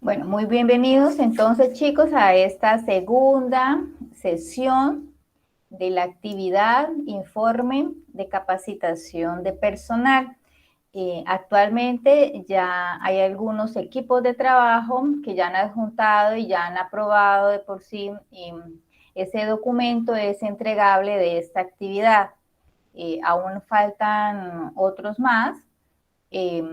Bueno, muy bienvenidos entonces, chicos, a esta segunda sesión de la actividad informe de capacitación de personal. Actualmente ya hay algunos equipos de trabajo que ya han adjuntado y ya han aprobado de por sí ese documento es entregable de esta actividad. Aún faltan otros más. Eh,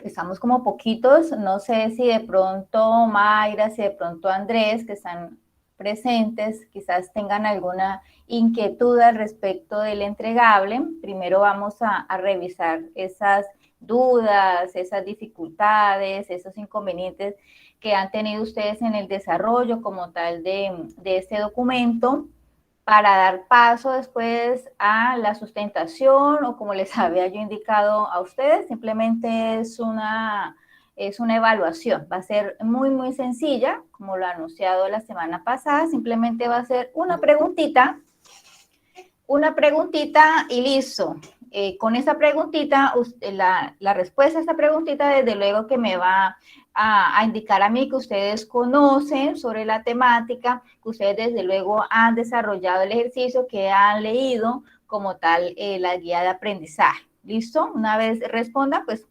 Estamos como poquitos, no sé si de pronto Mayra, si de pronto Andrés, que están presentes, quizás tengan alguna inquietud al respecto del entregable. Primero vamos a revisar esas dudas, esas dificultades, esos inconvenientes que han tenido ustedes en el desarrollo como tal de este documento, para dar paso después a la sustentación, o como les había yo indicado a ustedes, simplemente es una evaluación. Va a ser muy, muy sencilla, como lo anunciado la semana pasada. Simplemente va a ser una preguntita y listo. Con esa preguntita, la respuesta a esta preguntita, desde luego que me va a indicar a mí que ustedes conocen sobre la temática, que ustedes desde luego han desarrollado el ejercicio, que han leído como tal la guía de aprendizaje. ¿Listo? Una vez responda, pues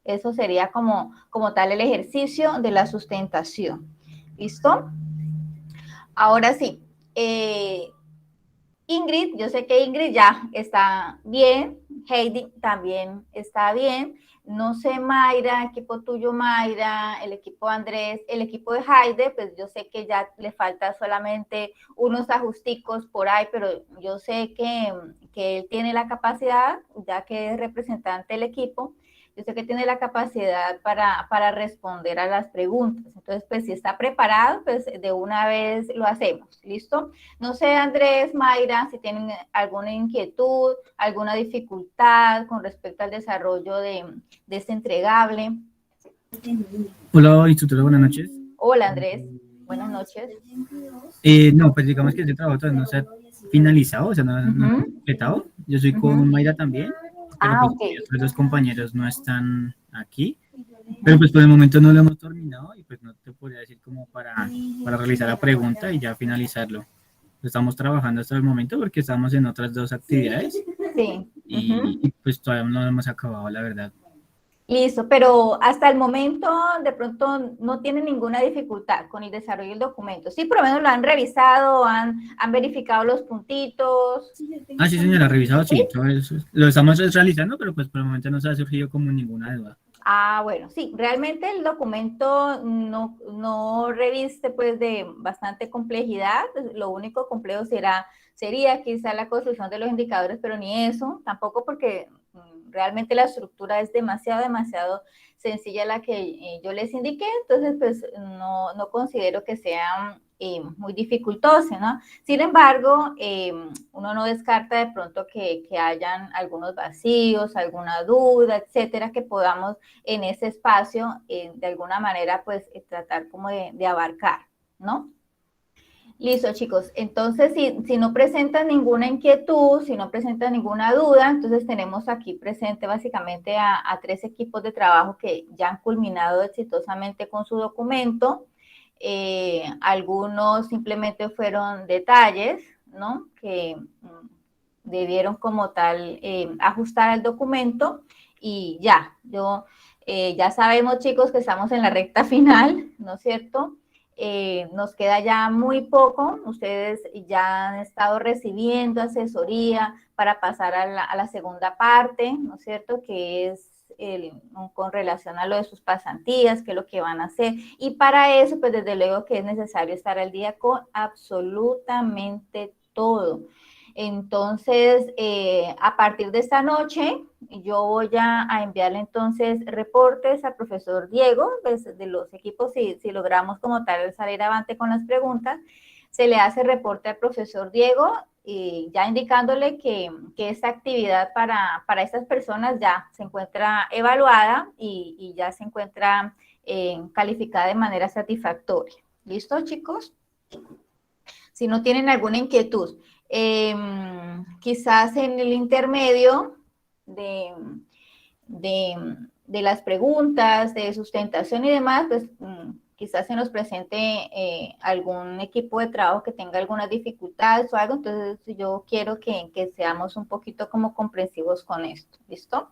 eso sería como tal el ejercicio de la sustentación. ¿Listo? Ahora sí. Ingrid, yo sé que Ingrid ya está bien, Heidi también está bien. No sé, Mayra, equipo tuyo, Mayra, el equipo Andrés, el equipo de Heidi, pues yo sé que ya le falta solamente unos ajusticos por ahí, pero yo sé que él tiene la capacidad, ya que es representante del equipo, yo sé que tiene la capacidad para responder a las preguntas. Entonces, pues si está preparado, pues de una vez lo hacemos, ¿listo? No sé, Andrés, Mayra, si tienen alguna inquietud, alguna dificultad con respecto al desarrollo de este entregable. Hola, instructora, buenas noches. Hola, Andrés. Buenas noches. No, pues digamos que este trabajo todavía no se ha finalizado, o sea, no se ha Ujú, completado. Yo soy con ujú. Mayra también, pero Ah, pues ok. mis otros dos compañeros no están aquí. Pero pues por el momento no lo hemos terminado y pues no te podría decir como para realizar la pregunta y ya finalizarlo. Estamos trabajando hasta el momento porque estamos en otras dos actividades Sí. y Ujú. pues todavía no lo hemos acabado, la verdad. Listo, pero hasta el momento de pronto no tiene ninguna dificultad con el desarrollo del documento. Sí, por lo menos lo han revisado, han verificado los puntitos. Ah, sí, señora, revisado, ¿Sí? sí, todo eso lo estamos realizando, pero pues por el momento no se ha surgido como ninguna duda. Ah, bueno, sí, realmente el documento no reviste pues de bastante complejidad. Lo único complejo sería quizá la construcción de los indicadores, pero ni eso, tampoco, porque realmente la estructura es demasiado sencilla la que yo les indiqué. Entonces pues no considero que sea muy dificultoso, ¿no? Sin embargo, uno no descarta de pronto que hayan algunos vacíos, alguna duda, etcétera, que podamos en ese espacio, de alguna manera, pues tratar como de abarcar, ¿no? Listo, chicos. Entonces, si no presentan ninguna inquietud, si no presentan ninguna duda, entonces tenemos aquí presente básicamente a tres equipos de trabajo que ya han culminado exitosamente con su documento. Algunos simplemente fueron detalles, ¿no? Que debieron como tal ajustar al documento y ya. Ya sabemos, chicos, que estamos en la recta final, ¿no es cierto? Nos queda ya muy poco. Ustedes ya han estado recibiendo asesoría para pasar a la segunda parte, ¿no es cierto? Que es con relación a lo de sus pasantías, qué es lo que van a hacer. Y para eso, pues desde luego que es necesario estar al día con absolutamente todo. Entonces, a partir de esta noche, yo voy a enviarle entonces reportes al profesor Diego, pues, de los equipos. Si logramos como tal salir avante con las preguntas, se le hace reporte al profesor Diego, ya indicándole que esta actividad para estas personas ya se encuentra evaluada y ya se encuentra calificada de manera satisfactoria. ¿Listo, chicos? Si no tienen alguna inquietud. Eh, Quizás en el intermedio de, de, de las preguntas, de sustentación y demás, pues quizás se nos presente algún equipo de trabajo que tenga algunas dificultades o algo, entonces yo quiero que seamos un poquito como comprensivos con esto, ¿listo?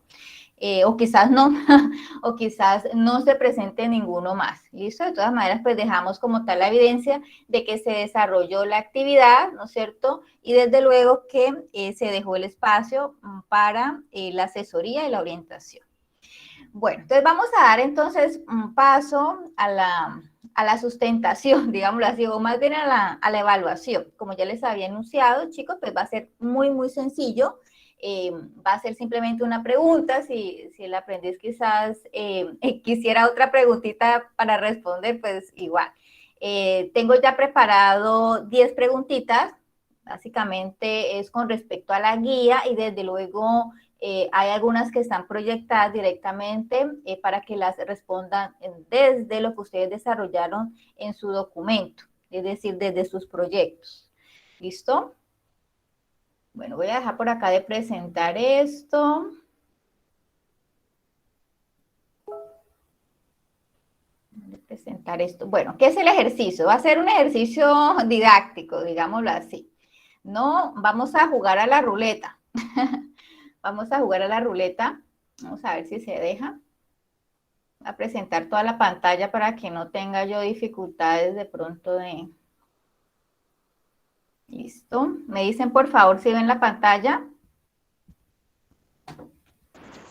O quizás no, o quizás no se presente ninguno más, ¿listo? De todas maneras, pues dejamos como tal la evidencia de que se desarrolló la actividad, ¿no es cierto? Y desde luego que se dejó el espacio para la asesoría y la orientación. Bueno, entonces vamos a dar entonces un paso a la sustentación, digámoslo así, o más bien a la evaluación. Como ya les había anunciado, chicos, pues va a ser muy, muy sencillo. Va a ser simplemente una pregunta, si el aprendiz quizás quisiera otra preguntita para responder, pues igual. Tengo ya preparado 10 preguntitas, básicamente es con respecto a la guía y desde luego hay algunas que están proyectadas directamente para que las respondan desde lo que ustedes desarrollaron en su documento, es decir, desde sus proyectos. ¿Listo? Bueno, voy a dejar por acá de presentar esto. Voy a presentar esto. Bueno, ¿qué es el ejercicio? Va a ser un ejercicio didáctico, digámoslo así. No, vamos a jugar a la ruleta. Vamos a jugar a la ruleta. Vamos a ver si se deja. Voy a presentar toda la pantalla para que no tenga yo dificultades de pronto de... Listo. Me dicen por favor si ven la pantalla.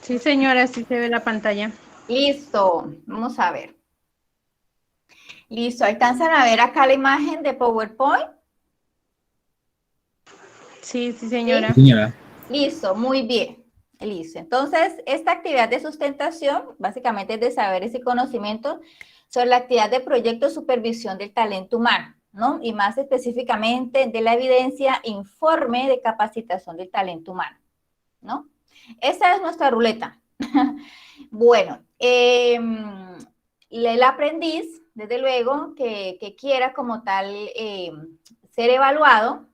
Sí, señora, sí se ve la pantalla. Listo. Vamos a ver. Listo. ¿Alcanzan a ver acá la imagen de PowerPoint? Sí, sí, señora. Sí, señora. Listo, muy bien. Listo. Entonces, esta actividad de sustentación, básicamente es de saberes y conocimientos sobre la actividad de proyecto de supervisión del talento humano, ¿no? Y más específicamente de la evidencia informe de capacitación del talento humano, ¿no? Esta es nuestra ruleta. Bueno, el aprendiz, desde luego, que quiera como tal ser evaluado,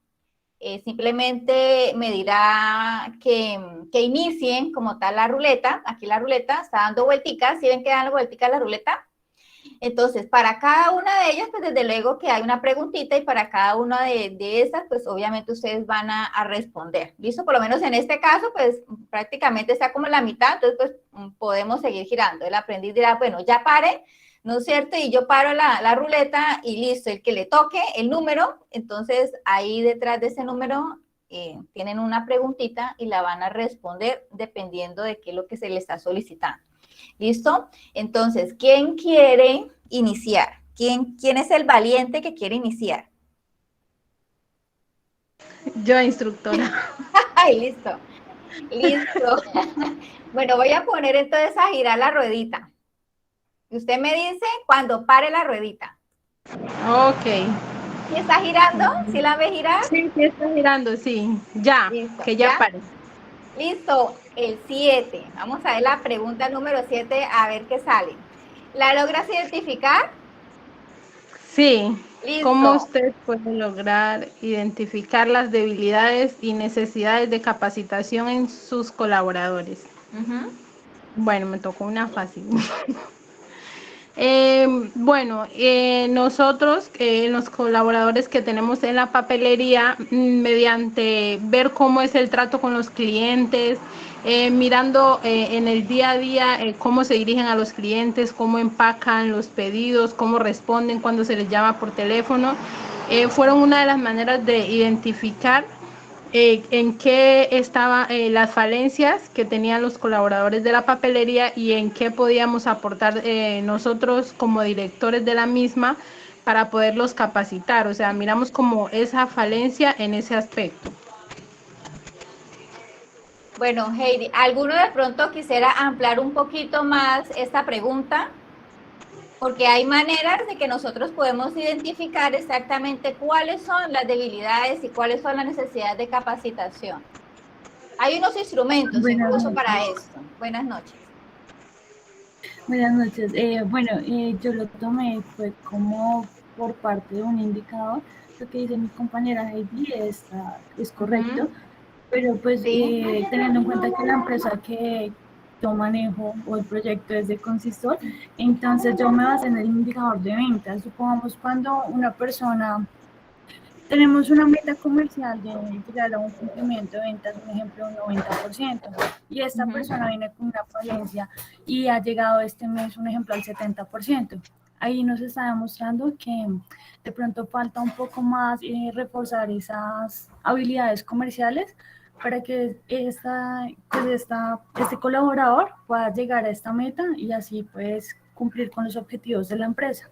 simplemente me dirá que inicien como tal la ruleta. Aquí la ruleta está dando vuelticas. ¿Sí ven que dan vuelticas la ruleta? Entonces, para cada una de ellas, pues desde luego que hay una preguntita y para cada una de esas, pues obviamente ustedes van a responder. ¿Listo? Por lo menos en este caso, pues prácticamente está como en la mitad, entonces pues podemos seguir girando. El aprendiz dirá, bueno, ya pare, ¿no es cierto? Y yo paro la ruleta y listo, el que le toque el número, entonces ahí detrás de ese número tienen una preguntita y la van a responder dependiendo de qué es lo que se le está solicitando. ¿Listo? Entonces, ¿quién quiere iniciar? ¿Quién es el valiente que quiere iniciar? Yo, instructora. Ay, listo. Listo. Bueno, voy a poner entonces a girar la ruedita. Y usted me dice cuando pare la ruedita. Ok. ¿Sí está girando? ¿Sí la ve girar? Sí, sí está girando, sí. Ya, Listo, que ya ¿ya? pare. Listo, el 7. Vamos a ver la pregunta número 7, a ver qué sale. ¿La logras identificar? Sí. ¿Cómo Listo. usted puede lograr identificar las debilidades y necesidades de capacitación en sus colaboradores? Bueno, me tocó una fácil. Nosotros, los colaboradores que tenemos en la papelería, mediante ver cómo es el trato con los clientes, mirando en el día a día cómo se dirigen a los clientes, cómo empacan los pedidos, cómo responden cuando se les llama por teléfono, fueron una de las maneras de identificar en qué estaban las falencias que tenían los colaboradores de la papelería y en qué podíamos aportar nosotros como directores de la misma para poderlos capacitar. O sea, miramos como esa falencia en ese aspecto. Bueno, Heidi, ¿alguno de pronto quisiera ampliar un poquito más esta pregunta? Porque hay maneras de que nosotros podemos identificar exactamente cuáles son las debilidades y cuáles son las necesidades de capacitación. Hay unos instrumentos incluso para esto. Buenas noches. Buenas noches. Yo lo tomé, fue como por parte de un indicador. Lo que dice mi compañera Heidi es correcto, pero pues Sí. teniendo en cuenta que la empresa que yo manejo o el proyecto es de consistor, entonces yo me basé en el indicador de ventas. Supongamos cuando una persona, tenemos una meta comercial de llegar a un cumplimiento de ventas, un ejemplo, un 90%, y esta persona viene con una falencia y ha llegado este mes, un ejemplo, al 70%. Ahí nos está demostrando que de pronto falta un poco más reforzar esas habilidades comerciales para que este colaborador pueda llegar a esta meta y así pues cumplir con los objetivos de la empresa.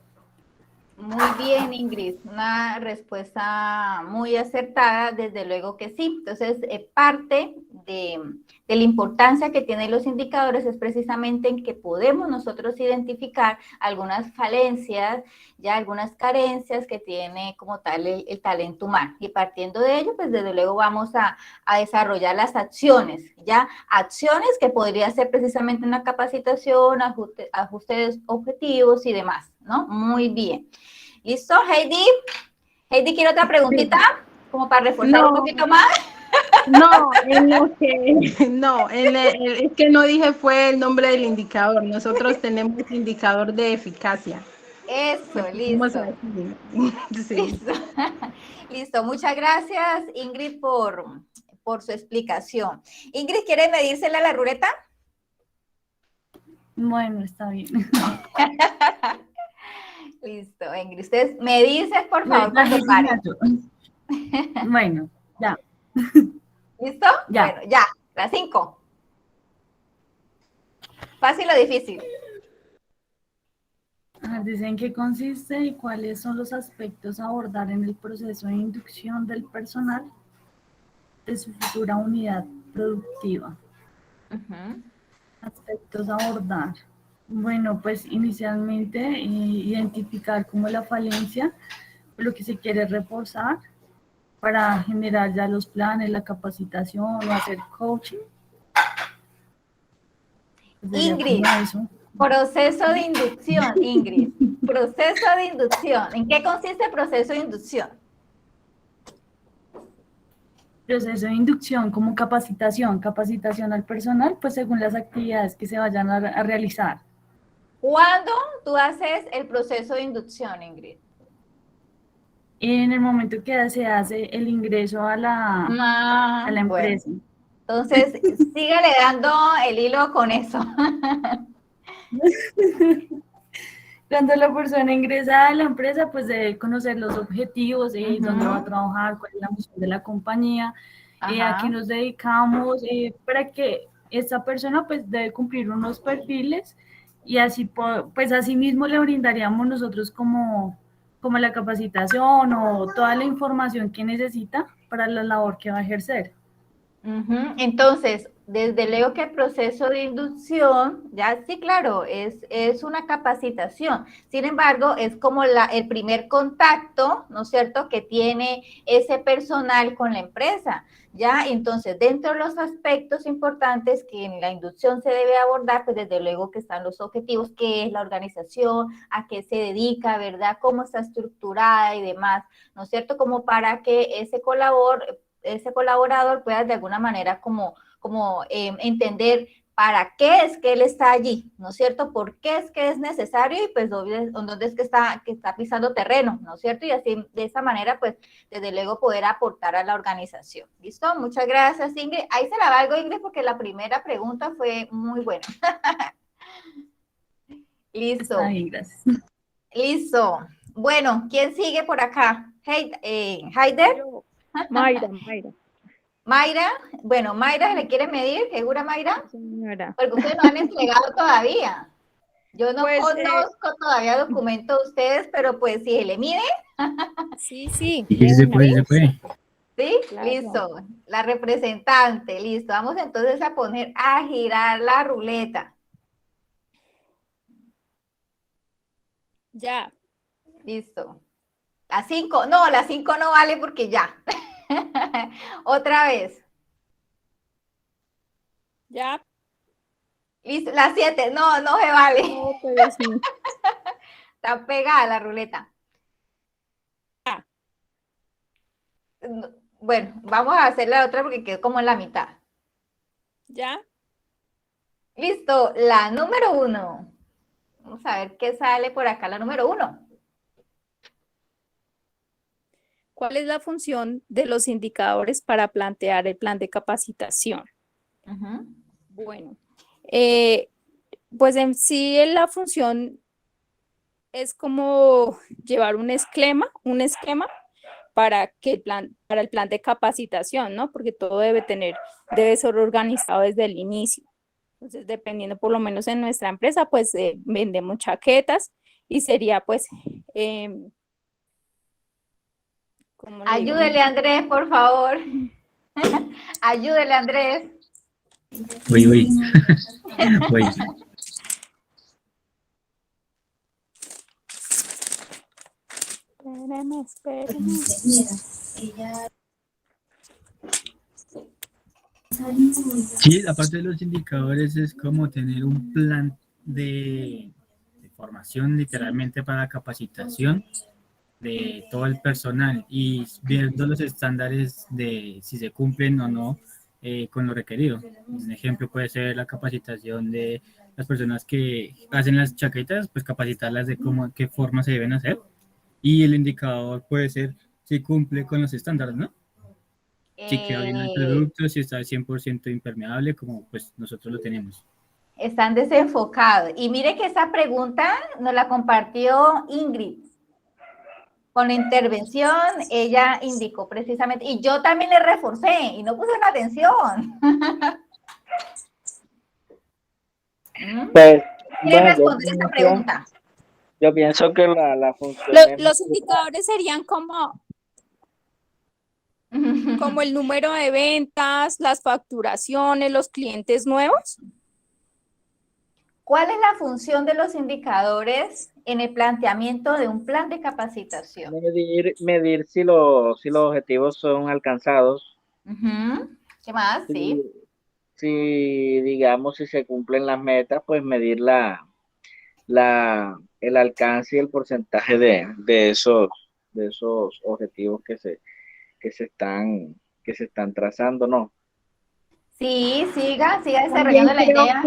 Muy bien, Ingrid, una respuesta muy acertada, desde luego que sí. Entonces, parte de la importancia que tienen los indicadores es precisamente en que podemos nosotros identificar algunas falencias, ya algunas carencias que tiene como tal el talento humano. Y partiendo de ello, pues desde luego vamos a desarrollar las acciones, ya acciones que podría ser precisamente una capacitación, ajustes objetivos y demás, ¿no? Muy bien. ¿Listo, Heidi? Heidi, ¿quiere otra preguntita? Como para reforzar un poquito más. No, en lo que, no, es que no dije fue el nombre del indicador. Nosotros tenemos indicador de eficacia. Eso, Vamos a listo. decir. Sí. Listo. Listo. Muchas gracias, Ingrid, por su explicación. Ingrid, ¿quiere medírsela a la ruleta? Bueno, está bien. Listo, Ingrid. Ustedes me dices, por favor, cuando paren. Bueno, ya. ¿Listo? Ya. Bueno, ya. Las 5. Fácil o difícil. Dicen qué consiste y cuáles son los aspectos a abordar en el proceso de inducción del personal de su futura unidad productiva. Aspectos a abordar. Bueno, pues inicialmente identificar como la falencia, lo que se quiere reforzar para generar ya los planes, la capacitación o hacer coaching. Pues Ingrid, proceso de inducción, Ingrid. Proceso de inducción. ¿En qué consiste el proceso de inducción? Proceso de inducción como capacitación al personal, pues según las actividades que se vayan a realizar. ¿Cuándo tú haces el proceso de inducción, Ingrid? En el momento que se hace el ingreso a la empresa. Bueno. Entonces, síguele dando el hilo con eso. Cuando la persona ingresa a la empresa, pues debe conocer los objetivos, dónde va a trabajar, cuál es la misión de la compañía, a qué nos dedicamos, para que esta persona pues debe cumplir unos perfiles y así pues así mismo le brindaríamos nosotros como la capacitación o toda la información que necesita para la labor que va a ejercer. Entonces, desde luego que el proceso de inducción, ya sí, claro, es una capacitación. Sin embargo, es como el primer contacto, ¿no es cierto?, que tiene ese personal con la empresa. Ya, entonces, dentro de los aspectos importantes que en la inducción se debe abordar, pues desde luego que están los objetivos, qué es la organización, a qué se dedica, ¿verdad?, cómo está estructurada y demás, ¿no es cierto?, como para que ese colaborador pueda de alguna manera como entender para qué es que él está allí, ¿no es cierto? ¿Por qué es que es necesario? Y pues dónde es que está pisando terreno, ¿no es cierto? Y así, de esa manera, pues, desde luego poder aportar a la organización. ¿Listo? Muchas gracias, Ingrid. Ahí se la valgo, Ingrid, porque la primera pregunta fue muy buena. Listo. Está bien, gracias. Listo. Bueno, ¿quién sigue por acá? ¿Heider? Mayra. Mayra, bueno, Mayra le quiere medir, ¿segura Mayra? Señora. Porque ustedes no han entregado todavía. Yo no Pues, conozco todavía documento de ustedes, pero pues si se le mide. Sí. Sí, se puede, se puede. ¿Sí? Claro. Listo. La representante, listo. Vamos entonces a girar la ruleta. Ya. Listo. La 5, no, la 5 no vale porque ya. Otra vez. Ya. Listo, la 7, no se vale. No, pero sí. Está pegada la ruleta. Ya. Bueno, vamos a hacer la otra porque quedó como en la mitad. Ya. Listo, la número 1. Vamos a ver qué sale por acá, la número 1. ¿Cuál es la función de los indicadores para plantear el plan de capacitación? Bueno, pues en sí la función es como llevar un esquema para el plan de capacitación, ¿no? Porque todo debe ser organizado desde el inicio. Entonces, dependiendo, por lo menos en nuestra empresa, pues vendemos chaquetas y sería pues, ¿cómo le digo? Ayúdele, Andrés, por favor. Ayúdele, Andrés. Voy. Voy. Espéreme. Sí, aparte de los indicadores es como tener un plan de formación literalmente para capacitación de todo el personal y viendo los estándares de si se cumplen o no con lo requerido. Un ejemplo puede ser la capacitación de las personas que hacen las chaquetas, pues capacitarlas de cómo, qué forma se deben hacer. Y el indicador puede ser si cumple con los estándares, ¿no? Si queda bien el producto, si está 100% impermeable, como pues nosotros lo tenemos. Están desenfocados. Y mire que esa pregunta nos la compartió Ingrid. Con la intervención, ella indicó precisamente, y yo también le reforcé y no puse la atención. Pues, ¿Quiere bueno, responder esta pregunta? yo pienso que la función Los indicadores serían como el número de ventas, las facturaciones, los clientes nuevos. ¿Cuál es la función de los indicadores en el planteamiento de un plan de capacitación? medir si los objetivos son alcanzados, ¿Qué más? Sí. si digamos si se cumplen las metas, pues medir el alcance y el porcentaje de esos objetivos que se están, que se están trazando, ¿no? Sí, siga desarrollando la idea.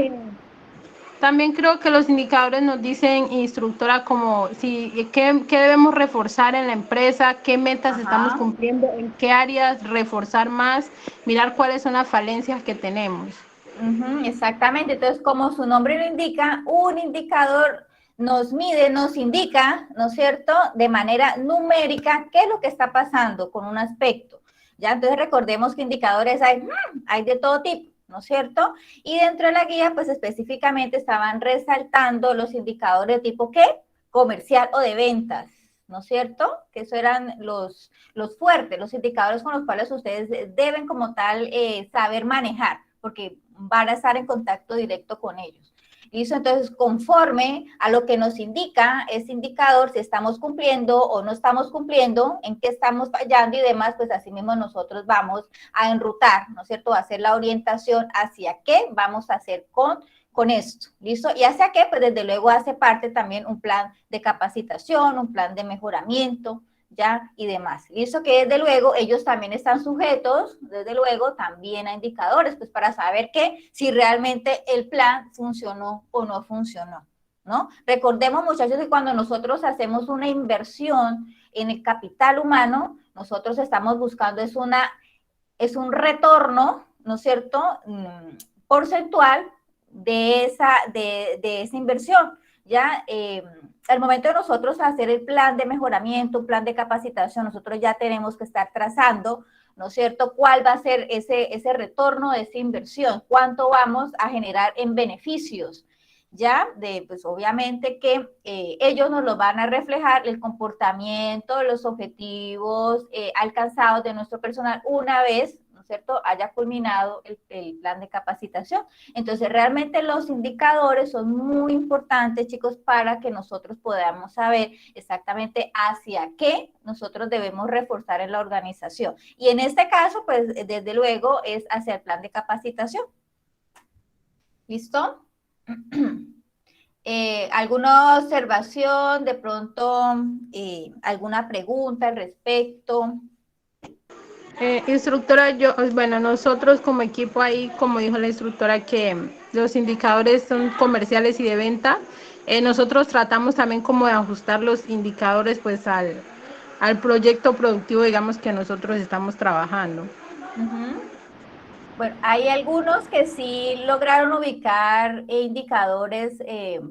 También creo que los indicadores nos dicen, instructora, como si qué debemos reforzar en la empresa, qué metas estamos cumpliendo, en qué áreas reforzar más, mirar cuáles son las falencias que tenemos. Exactamente, entonces como su nombre lo indica, un indicador nos mide, nos indica, ¿no es cierto?, de manera numérica qué es lo que está pasando con un aspecto. Ya, entonces recordemos que indicadores hay de todo tipo, ¿no es cierto? Y dentro de la guía, pues específicamente estaban resaltando los indicadores de tipo ¿qué? Comercial o de ventas, ¿no es cierto? Que eso eran los fuertes, los indicadores con los cuales ustedes deben como tal saber manejar, porque van a estar en contacto directo con ellos. ¿Listo? Entonces, conforme a lo que nos indica ese indicador, si estamos cumpliendo o no estamos cumpliendo, en qué estamos fallando y demás, pues así mismo nosotros vamos a enrutar, ¿no es cierto? A hacer la orientación hacia qué vamos a hacer con esto, ¿listo? Y hacia qué, pues desde luego hace parte también un plan de capacitación, un plan de mejoramiento, ¿ya? Y demás. Y eso que desde luego ellos también están sujetos, desde luego, también a indicadores, pues para saber que si realmente el plan funcionó o no funcionó, ¿no? Recordemos, muchachos, que cuando nosotros hacemos una inversión en el capital humano, nosotros estamos buscando es un retorno, ¿no es cierto?, porcentual de esa inversión. Ya, al momento de nosotros hacer el plan de mejoramiento, un plan de capacitación, nosotros ya tenemos que estar trazando, ¿no es cierto?, cuál va a ser ese retorno de esa inversión, cuánto vamos a generar en beneficios, ya, pues obviamente que ellos nos lo van a reflejar, el comportamiento, los objetivos alcanzados de nuestro personal una vez, ¿no es cierto?, haya culminado el plan de capacitación. Entonces, realmente los indicadores son muy importantes, chicos, para que nosotros podamos saber exactamente hacia qué nosotros debemos reforzar en la organización. Y en este caso, pues, desde luego, es hacia el plan de capacitación. ¿Listo? ¿Alguna observación, de pronto, alguna pregunta al respecto? Instructora, bueno, nosotros como equipo ahí, como dijo la instructora, que los indicadores son comerciales y de venta, nosotros tratamos también como de ajustar los indicadores pues al proyecto productivo, digamos, que nosotros estamos trabajando. Bueno, hay algunos que sí lograron ubicar indicadores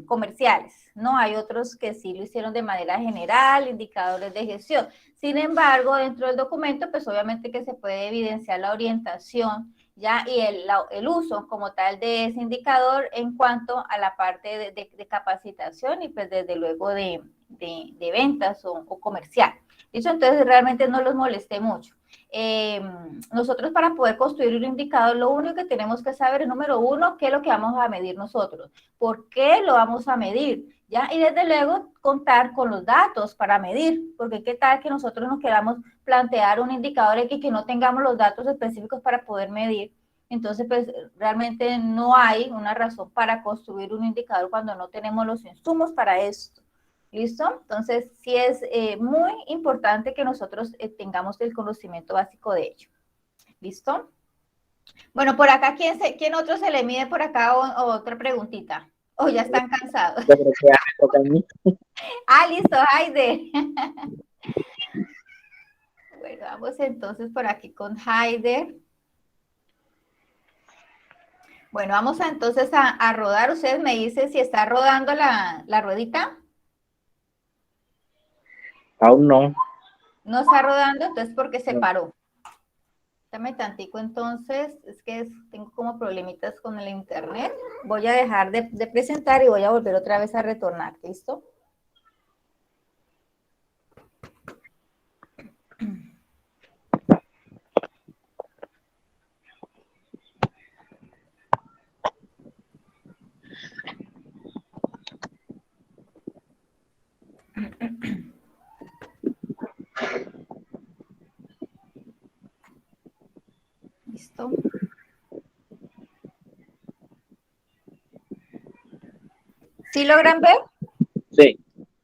comerciales, ¿no? Hay otros que sí lo hicieron de manera general, indicadores de gestión. Sin embargo, dentro del documento, pues obviamente que se puede evidenciar la orientación, ¿ya? Y el uso como tal de ese indicador en cuanto a la parte de capacitación y pues desde luego de ventas o comercial. ¿Listo? Entonces realmente no los molesté mucho. Nosotros para poder construir un indicador, lo único que tenemos que saber es, número uno, qué es lo que vamos a medir nosotros, por qué lo vamos a medir, ¿ya? Y desde luego contar con los datos para medir, porque qué tal que nosotros nos queramos plantear un indicador X que no tengamos los datos específicos para poder medir. Entonces, pues realmente no hay una razón para construir un indicador cuando no tenemos los insumos para esto. ¿Listo? Entonces, sí es muy importante que nosotros tengamos el conocimiento básico de ello. ¿Listo? Bueno, por acá, ¿quién otro se le mide por acá o otra preguntita? ¿O ya están cansados? Yo creo que ya me toca a mí. Ah, listo, Haider. Bueno, vamos entonces por aquí con Haider. Bueno, vamos entonces a rodar. Ustedes me dicen si está rodando la ruedita. Aún no. No está rodando, entonces porque se paró. Dame tantico entonces, es que tengo como problemitas con el internet. Voy a dejar de presentar y voy a volver otra vez a retornar, ¿listo? ¿Listo? ¿Sí logran ver? Sí.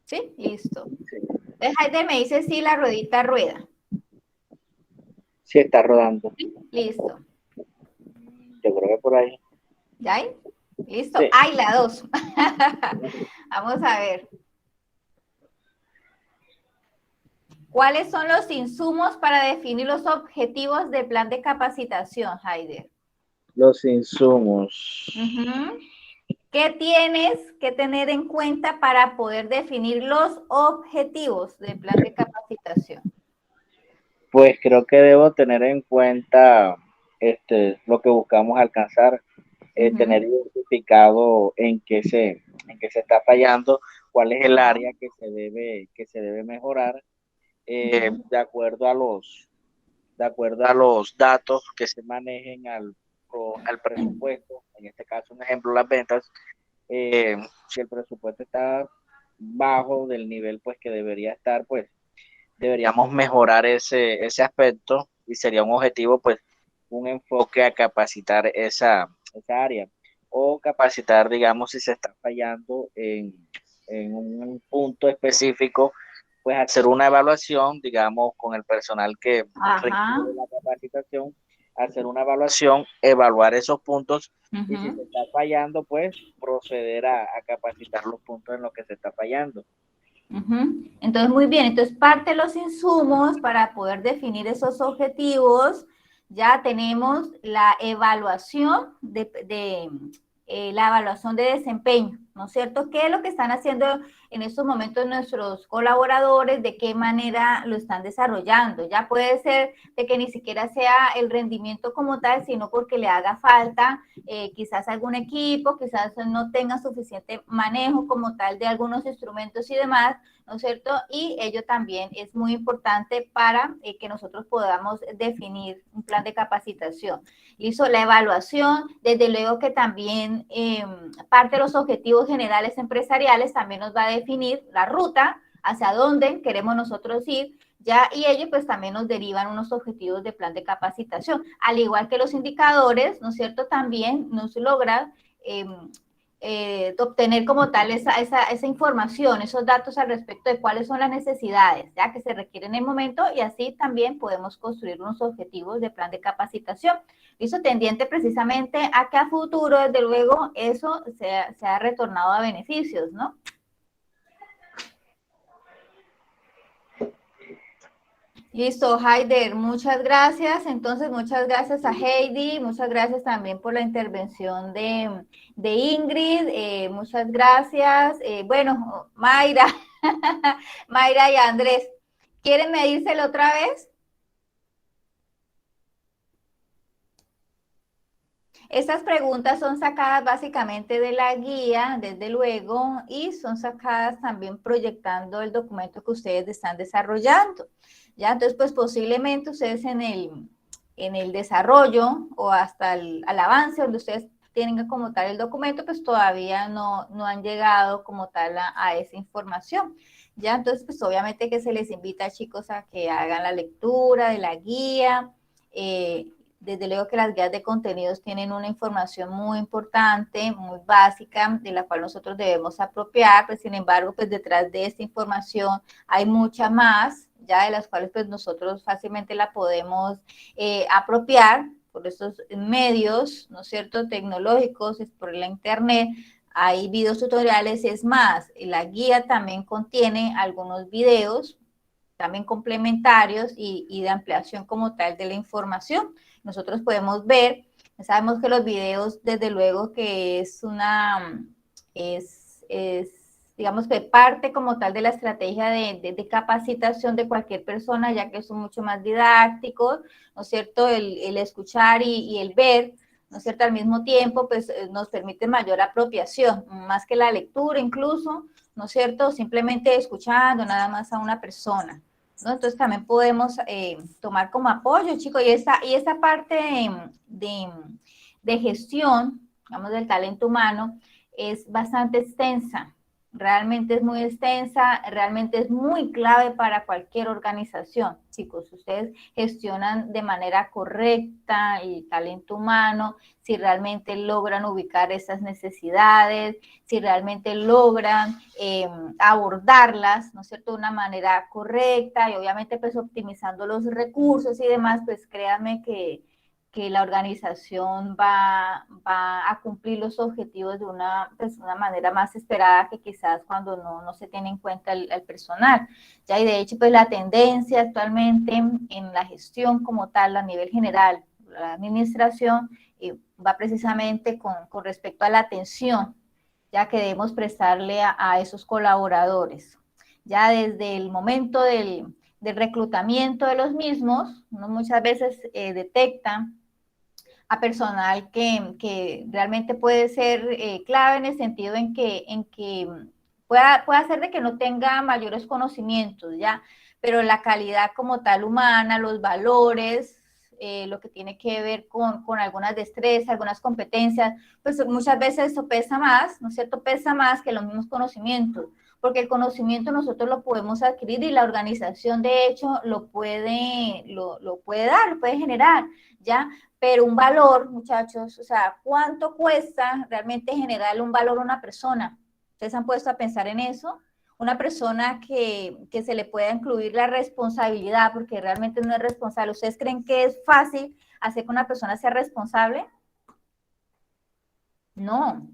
¿Sí? Listo. Entonces, Haider me dice si la ruedita rueda. Sí, está rodando. ¿Sí? Listo. Yo creo que por ahí. ¿Ya hay? ¿Listo? Sí. ¡Ay, la 2! Vamos a ver. ¿Cuáles son los insumos para definir los objetivos del plan de capacitación, Haider? Los insumos. ¿Qué tienes que tener en cuenta para poder definir los objetivos del plan de capacitación? Pues creo que debo tener en cuenta lo que buscamos alcanzar, tener identificado en qué se está fallando, cuál es el área que se debe mejorar, de acuerdo a los datos que se manejen al presupuesto. En este caso, un ejemplo, las ventas. Si el presupuesto está bajo del nivel pues que debería estar, pues deberíamos mejorar ese aspecto y sería un objetivo, pues, un enfoque a capacitar esa área o capacitar, digamos, si se está fallando en un punto específico, pues hacer una evaluación, digamos, con el personal que requiere la capacitación, hacer una evaluación, evaluar esos puntos y si se está fallando, pues proceder a capacitar los puntos en los que se está fallando. Entonces, muy bien. Entonces, parte de los insumos para poder definir esos objetivos, ya tenemos la evaluación la evaluación de desempeño, ¿no es cierto? ¿Qué es lo que están haciendo en estos momentos nuestros colaboradores? ¿De qué manera lo están desarrollando? Ya puede ser de que ni siquiera sea el rendimiento como tal, sino porque le haga falta quizás algún equipo, quizás no tenga suficiente manejo como tal de algunos instrumentos y demás, ¿no es cierto? Y ello también es muy importante para que nosotros podamos definir un plan de capacitación. Hizo la evaluación, desde luego que también parte de los objetivos generales empresariales también nos va a definir la ruta hacia dónde queremos nosotros ir, ya, y ellos pues también nos derivan unos objetivos de plan de capacitación, al igual que los indicadores, ¿no es cierto? También nos logran obtener como tal esa información, esos datos al respecto de cuáles son las necesidades ya que se requieren en el momento, y así también podemos construir unos objetivos de plan de capacitación. Eso tendiente precisamente a que a futuro, desde luego, eso sea retornado a beneficios, ¿no? Listo, Haider, muchas gracias. Entonces, muchas gracias a Heidi, muchas gracias también por la intervención de Ingrid, muchas gracias. Bueno, Mayra, Mayra y Andrés, ¿quieren medírselo otra vez? Estas preguntas son sacadas básicamente de la guía, desde luego, y son sacadas también proyectando el documento que ustedes están desarrollando. ¿Ya? Entonces, pues posiblemente ustedes en el desarrollo o hasta al avance donde ustedes tienen como tal el documento, pues todavía no han llegado como tal a esa información. ¿Ya? Entonces, pues obviamente que se les invita, chicos, a que hagan la lectura de la guía. Desde luego que las guías de contenidos tienen una información muy importante, muy básica, de la cual nosotros debemos apropiar, pues sin embargo, pues detrás de esta información hay mucha más, ya de las cuales pues nosotros fácilmente la podemos apropiar por estos medios, ¿no es cierto?, tecnológicos, es por la internet. Hay videos tutoriales, es más, la guía también contiene algunos videos también complementarios y de ampliación como tal de la información. Nosotros podemos ver, sabemos que los videos, desde luego que digamos que parte como tal de la estrategia de capacitación de cualquier persona, ya que son mucho más didácticos, ¿no es cierto? El escuchar y el ver, ¿no es cierto? Al mismo tiempo, pues nos permite mayor apropiación, más que la lectura incluso, ¿no es cierto? Simplemente escuchando nada más a una persona, ¿no? Entonces también podemos tomar como apoyo, chicos, y esa parte de gestión, digamos, del talento humano es bastante extensa, realmente es muy extensa, realmente es muy clave para cualquier organización, chicos. Ustedes gestionan de manera correcta el talento humano, si realmente logran ubicar esas necesidades, si realmente logran abordarlas, ¿no es cierto?, de una manera correcta y obviamente pues optimizando los recursos y demás, pues créanme que la organización va a cumplir los objetivos de una manera más esperada que quizás cuando no se tiene en cuenta el personal. Ya, y de hecho, pues la tendencia actualmente en la gestión como tal a nivel general, la administración, va precisamente con respecto a la atención, ya que debemos prestarle a esos colaboradores. Ya desde el momento del reclutamiento de los mismos, uno muchas veces detecta a personal que realmente puede ser clave en el sentido en que pueda ser de que no tenga mayores conocimientos, ¿ya? Pero la calidad como tal humana, los valores, lo que tiene que ver con algunas destrezas, algunas competencias, pues muchas veces eso pesa más, ¿no es cierto? Pesa más que los mismos conocimientos, porque el conocimiento nosotros lo podemos adquirir y la organización de hecho lo puede dar, lo puede generar, ¿ya? Pero un valor, muchachos, o sea, ¿cuánto cuesta realmente generarle un valor a una persona? ¿Ustedes han puesto a pensar en eso? Una persona que se le pueda incluir la responsabilidad, porque realmente no es responsable. ¿Ustedes creen que es fácil hacer que una persona sea responsable? No,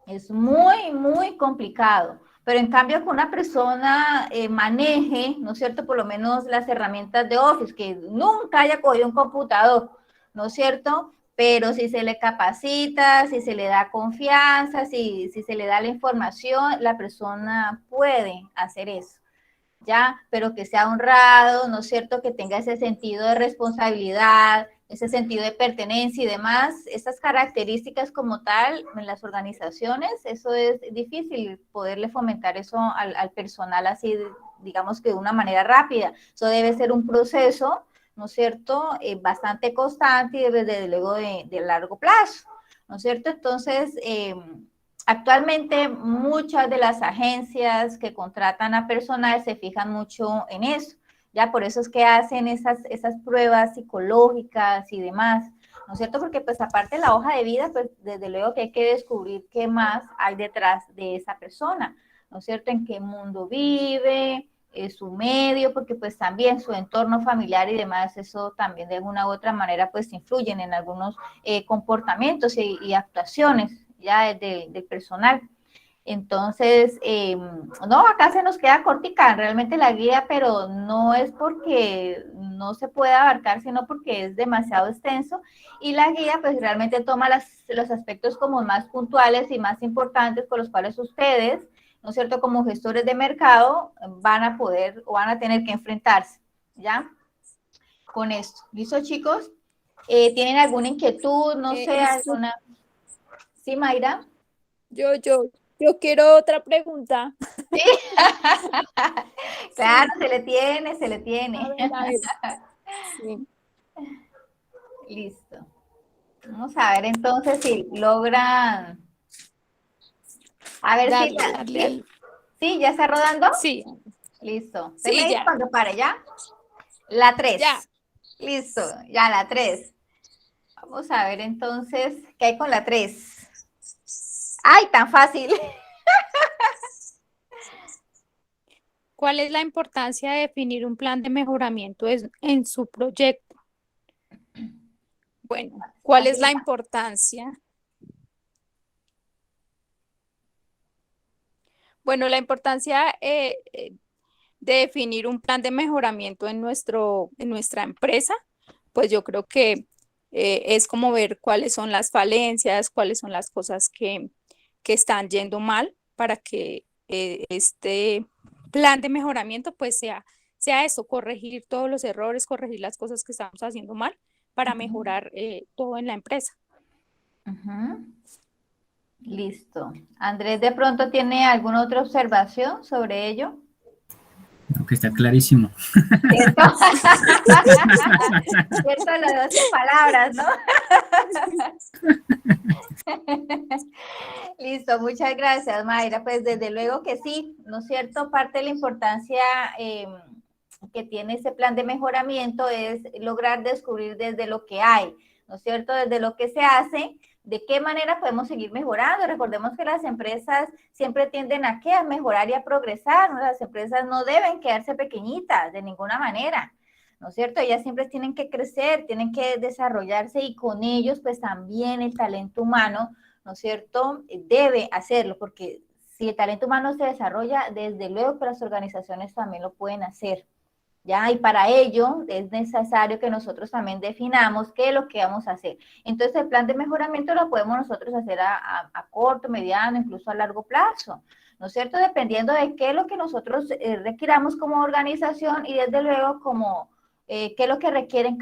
es muy, muy complicado. Pero en cambio que una persona maneje, ¿no es cierto?, por lo menos las herramientas de Office, que nunca haya cogido un computador, ¿no es cierto? Pero si se le capacita, si se le da confianza, si se le da la información, la persona puede hacer eso, ¿ya? Pero que sea honrado, ¿no es cierto? Que tenga ese sentido de responsabilidad, ese sentido de pertenencia y demás, esas características como tal en las organizaciones, eso es difícil poderle fomentar eso al personal así, digamos que de una manera rápida. Eso debe ser un proceso, ¿no es cierto?, bastante constante y desde luego de largo plazo, ¿no es cierto? Entonces, actualmente muchas de las agencias que contratan a personal se fijan mucho en eso, ya por eso es que hacen esas pruebas psicológicas y demás, ¿no es cierto? Porque pues aparte de la hoja de vida, pues desde luego que hay que descubrir qué más hay detrás de esa persona, ¿no es cierto? En qué mundo vive, su medio, porque pues también su entorno familiar y demás, eso también de alguna u otra manera pues influyen en algunos comportamientos y actuaciones ya del personal. Entonces, no, acá se nos queda cortica realmente la guía, pero no es porque no se pueda abarcar, sino porque es demasiado extenso y la guía pues realmente toma los aspectos como más puntuales y más importantes con los cuales ustedes, ¿no es cierto?, como gestores de mercado van a poder o van a tener que enfrentarse, ¿ya? Con esto. ¿Listo, chicos? ¿Tienen alguna inquietud? No sé, alguna... ¿Sí, Mayra? Yo quiero otra pregunta. Sí. Claro, se le tiene, se le tiene. A ver. Sí. Listo. Vamos a ver entonces si logran. A ver si Darle al... ¿Sí? ¿Ya está rodando? Sí, Listo. ¿Se sí, me dice ya. cuando pare ya? La 3. Ya. Listo, ya la 3. Vamos a ver entonces qué hay con la 3. ¡Ay, tan fácil! ¿Cuál es la importancia de definir un plan de mejoramiento en su proyecto? Bueno, ¿cuál es la importancia? Bueno, la importancia de definir un plan de mejoramiento en nuestra empresa, pues yo creo que es como ver cuáles son las falencias, cuáles son las cosas que están yendo mal para que este plan de mejoramiento pues sea eso, corregir todos los errores, corregir las cosas que estamos haciendo mal para mejorar todo en la empresa. Listo. Andrés, ¿de pronto tiene alguna otra observación sobre ello? No, que está clarísimo. ¿Cierto? ¿Cierto? Las 12 palabras, ¿no? Listo, muchas gracias, Mayra. Pues desde luego que sí, ¿no es cierto? Parte de la importancia que tiene ese plan de mejoramiento es lograr descubrir desde lo que hay, ¿no es cierto? Desde lo que se hace, de qué manera podemos seguir mejorando. Recordemos que las empresas siempre tienden a ¿qué? A mejorar y a progresar, ¿no? Las empresas no deben quedarse pequeñitas de ninguna manera, ¿no es cierto? Ellas siempre tienen que crecer, tienen que desarrollarse y con ellos pues también el talento humano, ¿no es cierto? Debe hacerlo, porque si el talento humano se desarrolla, desde luego que las organizaciones también lo pueden hacer, ¿ya? Y para ello es necesario que nosotros también definamos qué es lo que vamos a hacer. Entonces, el plan de mejoramiento lo podemos nosotros hacer a corto, mediano, incluso a largo plazo, ¿no es cierto? Dependiendo de qué es lo que nosotros requiramos como organización y desde luego como qué es lo que requieren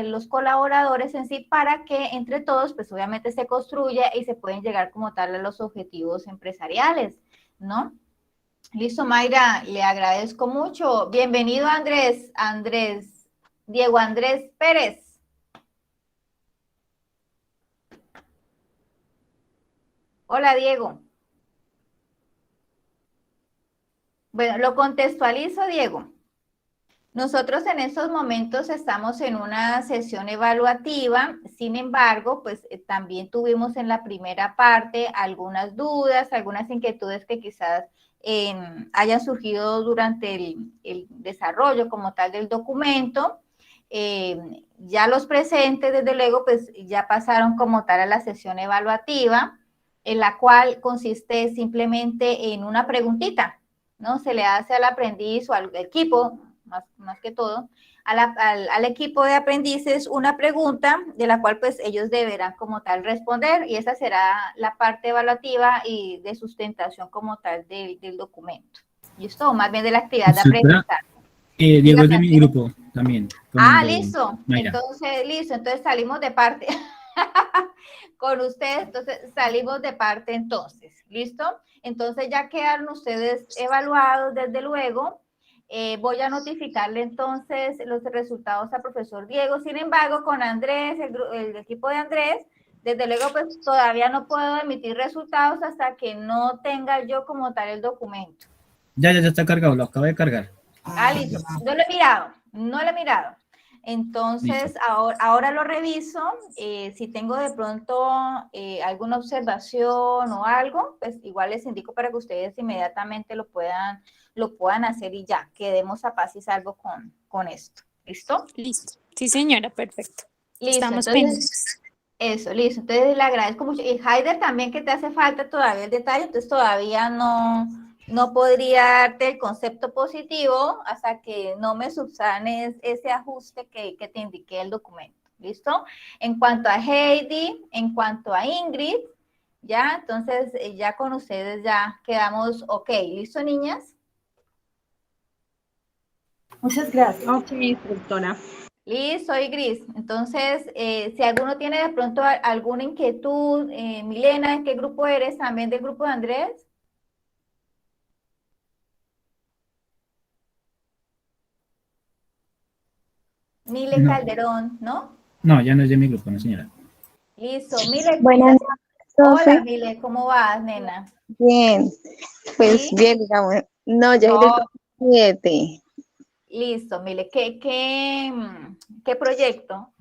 los colaboradores en sí para que entre todos, pues obviamente se construya y se pueden llegar como tal a los objetivos empresariales, ¿no? Listo, Mayra, le agradezco mucho. Bienvenido, Diego Andrés Pérez. Hola, Diego. Bueno, lo contextualizo, Diego. Nosotros en estos momentos estamos en una sesión evaluativa, sin embargo, pues también tuvimos en la primera parte algunas dudas, algunas inquietudes que quizás hayan surgido durante el desarrollo como tal del documento. Ya los presentes, desde luego, pues ya pasaron como tal a la sesión evaluativa, en la cual consiste simplemente en una preguntita, ¿no? Se le hace al aprendiz o al equipo, más que todo, al equipo de aprendices una pregunta de la cual pues ellos deberán como tal responder y esa será la parte evaluativa y de sustentación como tal del documento. Y esto más bien de la actividad de aprendizaje. Diego es de mi grupo también. Listo. Entonces salimos de parte con ustedes, entonces salimos de parte entonces, ¿listo? Entonces ya quedaron ustedes evaluados desde luego. Voy a notificarle entonces los resultados al profesor Diego. Sin embargo, con Andrés, el equipo de Andrés, desde luego, pues todavía no puedo emitir resultados hasta que no tenga yo como tal el documento. Ya está cargado, lo acabo de cargar. Listo. No lo he mirado. Entonces, ahora lo reviso. Si tengo de pronto alguna observación o algo, pues igual les indico para que ustedes inmediatamente lo puedan hacer y ya, quedemos a paz y salvo con esto. ¿Listo? Listo. Sí, señora, perfecto. Listo, Estamos entonces, pendientes. eso, listo. Entonces le agradezco mucho. Y Haider también que te hace falta todavía el detalle, entonces todavía no podría darte el concepto positivo hasta que no me subsanes ese ajuste que te indiqué el documento. ¿Listo? En cuanto a Heidi, en cuanto a Ingrid, ya, entonces ya con ustedes ya quedamos ok. ¿Listo, niñas? Muchas gracias. Ok, instructora. Listo, soy Gris. Entonces, si alguno tiene de pronto alguna inquietud, Milena, ¿en qué grupo eres? ¿También del grupo de Andrés? Mile No, Calderón, ¿no? no, ya no es de mi grupo, no, señora. Listo, Mile. Buenas noches, Hola, profe. Mile, ¿cómo vas, nena? Bien, pues ¿Sí? bien, digamos. No, ya iré No, con 7. listo, Mile. ¿Qué proyecto?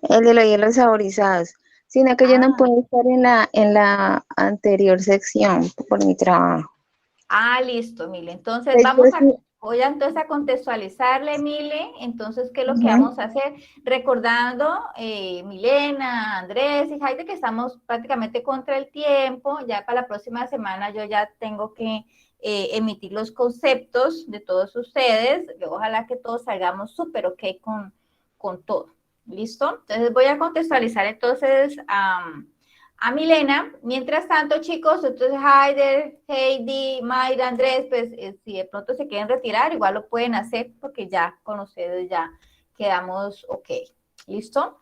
El de los hielos saborizados. Sino que yo no Ah, puedo estar en la anterior sección por mi trabajo. listo, Mile. Entonces, Pues yo sí. voy a entonces a contextualizarle, Mile. Entonces, ¿qué es lo que Ujú. vamos a hacer? Recordando, Milena, Andrés y Jaime, que estamos prácticamente contra el tiempo. Ya para la próxima semana yo ya tengo que emitir los conceptos de todos ustedes. Ojalá que todos salgamos súper ok con todo. ¿Listo? Entonces, voy a contextualizar entonces a Milena. Mientras tanto, chicos, entonces Haider, Heidi, Mayra, Andrés, pues si de pronto se quieren retirar, igual lo pueden hacer porque ya con ustedes ya quedamos ok. ¿Listo?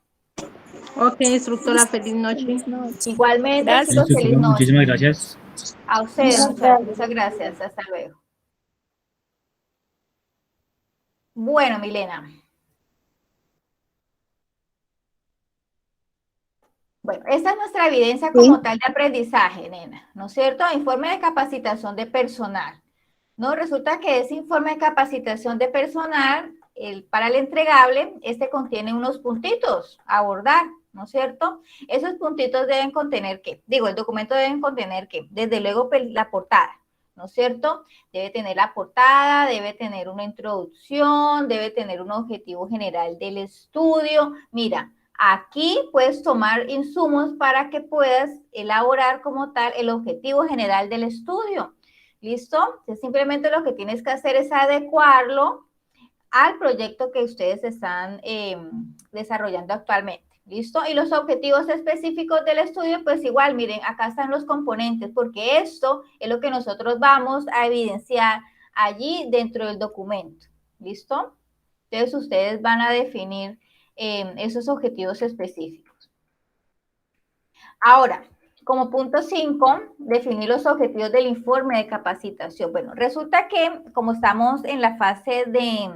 Ok, instructora, Listo. feliz noche. Feliz noche. Igualmente, chicos, Gracias. feliz noche. Muchísimas gracias. A ustedes, Muchas muchas gracias. gracias. Hasta luego. Bueno, Milena. Bueno, esta es nuestra evidencia como Sí, tal de aprendizaje, nena, ¿no es cierto? Informe de capacitación de personal. No, resulta que ese informe de capacitación de personal, para el entregable, este contiene unos puntitos a abordar, ¿no es cierto? Esos puntitos deben contener ¿qué? Digo, el documento debe contener ¿qué? Desde luego pues, la portada, ¿no es cierto? Debe tener la portada, debe tener una introducción, debe tener un objetivo general del estudio. Mira, aquí puedes tomar insumos para que puedas elaborar como tal el objetivo general del estudio. ¿Listo? Entonces, simplemente lo que tienes que hacer es adecuarlo al proyecto que ustedes están desarrollando actualmente. ¿Listo? Y los objetivos específicos del estudio, pues igual, miren, acá están los componentes, porque esto es lo que nosotros vamos a evidenciar allí dentro del documento. ¿Listo? Entonces, ustedes van a definir esos objetivos específicos. Ahora, como punto 5, definir los objetivos del informe de capacitación. Bueno, resulta que como estamos en la fase de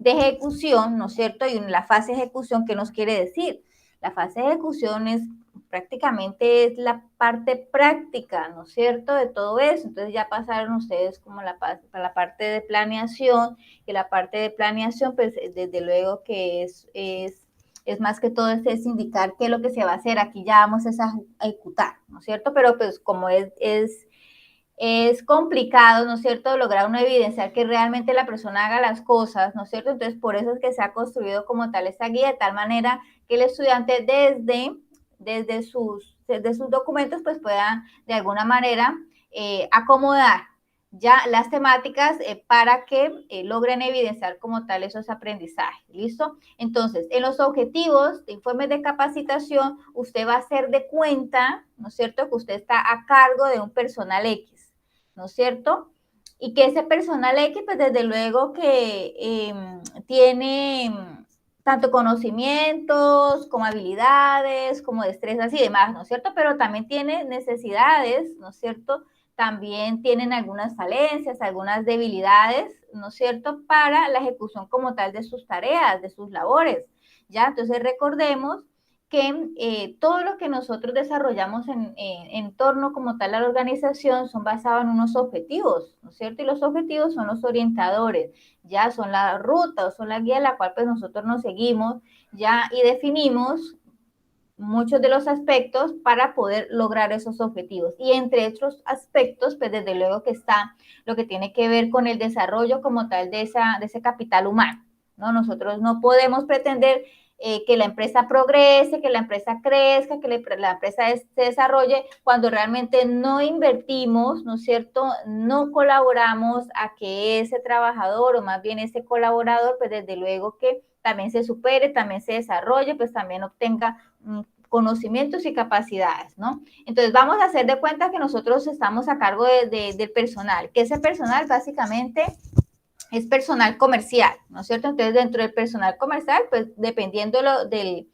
ejecución, ¿no es cierto? Y en la fase de ejecución, ¿qué nos quiere decir? La fase de ejecución es prácticamente es la parte práctica, ¿no es cierto? De todo eso. Entonces ya pasaron ustedes como para la parte de planeación, y la parte de planeación, pues desde luego que es más que todo es indicar qué es lo que se va a hacer. Aquí ya vamos a ejecutar, ¿no es cierto? Pero pues como es complicado, ¿no es cierto?, lograr una evidenciar que realmente la persona haga las cosas, ¿no es cierto? Entonces, por eso es que se ha construido como tal esta guía, de tal manera que el estudiante desde sus documentos, pues pueda de alguna manera acomodar ya las temáticas para que logren evidenciar como tal esos aprendizajes, ¿listo? Entonces, en los objetivos de informes de capacitación, usted va a hacer de cuenta, ¿no es cierto?, que usted está a cargo de un personal X, ¿no es cierto? Y que ese personal X, pues desde luego que tiene tanto conocimientos como habilidades, como destrezas y demás, ¿no es cierto? Pero también tiene necesidades, ¿no es cierto?, también tienen algunas falencias, algunas debilidades, ¿no es cierto?, para la ejecución como tal de sus tareas, de sus labores, ¿ya? Entonces recordemos que todo lo que nosotros desarrollamos en torno como tal a la organización son basados en unos objetivos, ¿no es cierto? Y los objetivos son los orientadores, ya son la ruta o son la guía a la cual pues nosotros nos seguimos, ya, y definimos muchos de los aspectos para poder lograr esos objetivos. Y entre otros aspectos, pues desde luego que está lo que tiene que ver con el desarrollo como tal de ese capital humano, ¿no? Nosotros no podemos pretender que la empresa progrese, que la empresa crezca, que la empresa se desarrolle cuando realmente no invertimos, ¿no es cierto? No colaboramos a que ese trabajador o más bien ese colaborador, pues desde luego que también se supere, también se desarrolle, pues también obtenga conocimientos y capacidades, ¿no? Entonces vamos a hacer de cuenta que nosotros estamos a cargo del personal, que ese personal básicamente es personal comercial, ¿no es cierto? Entonces dentro del personal comercial, pues dependiendo de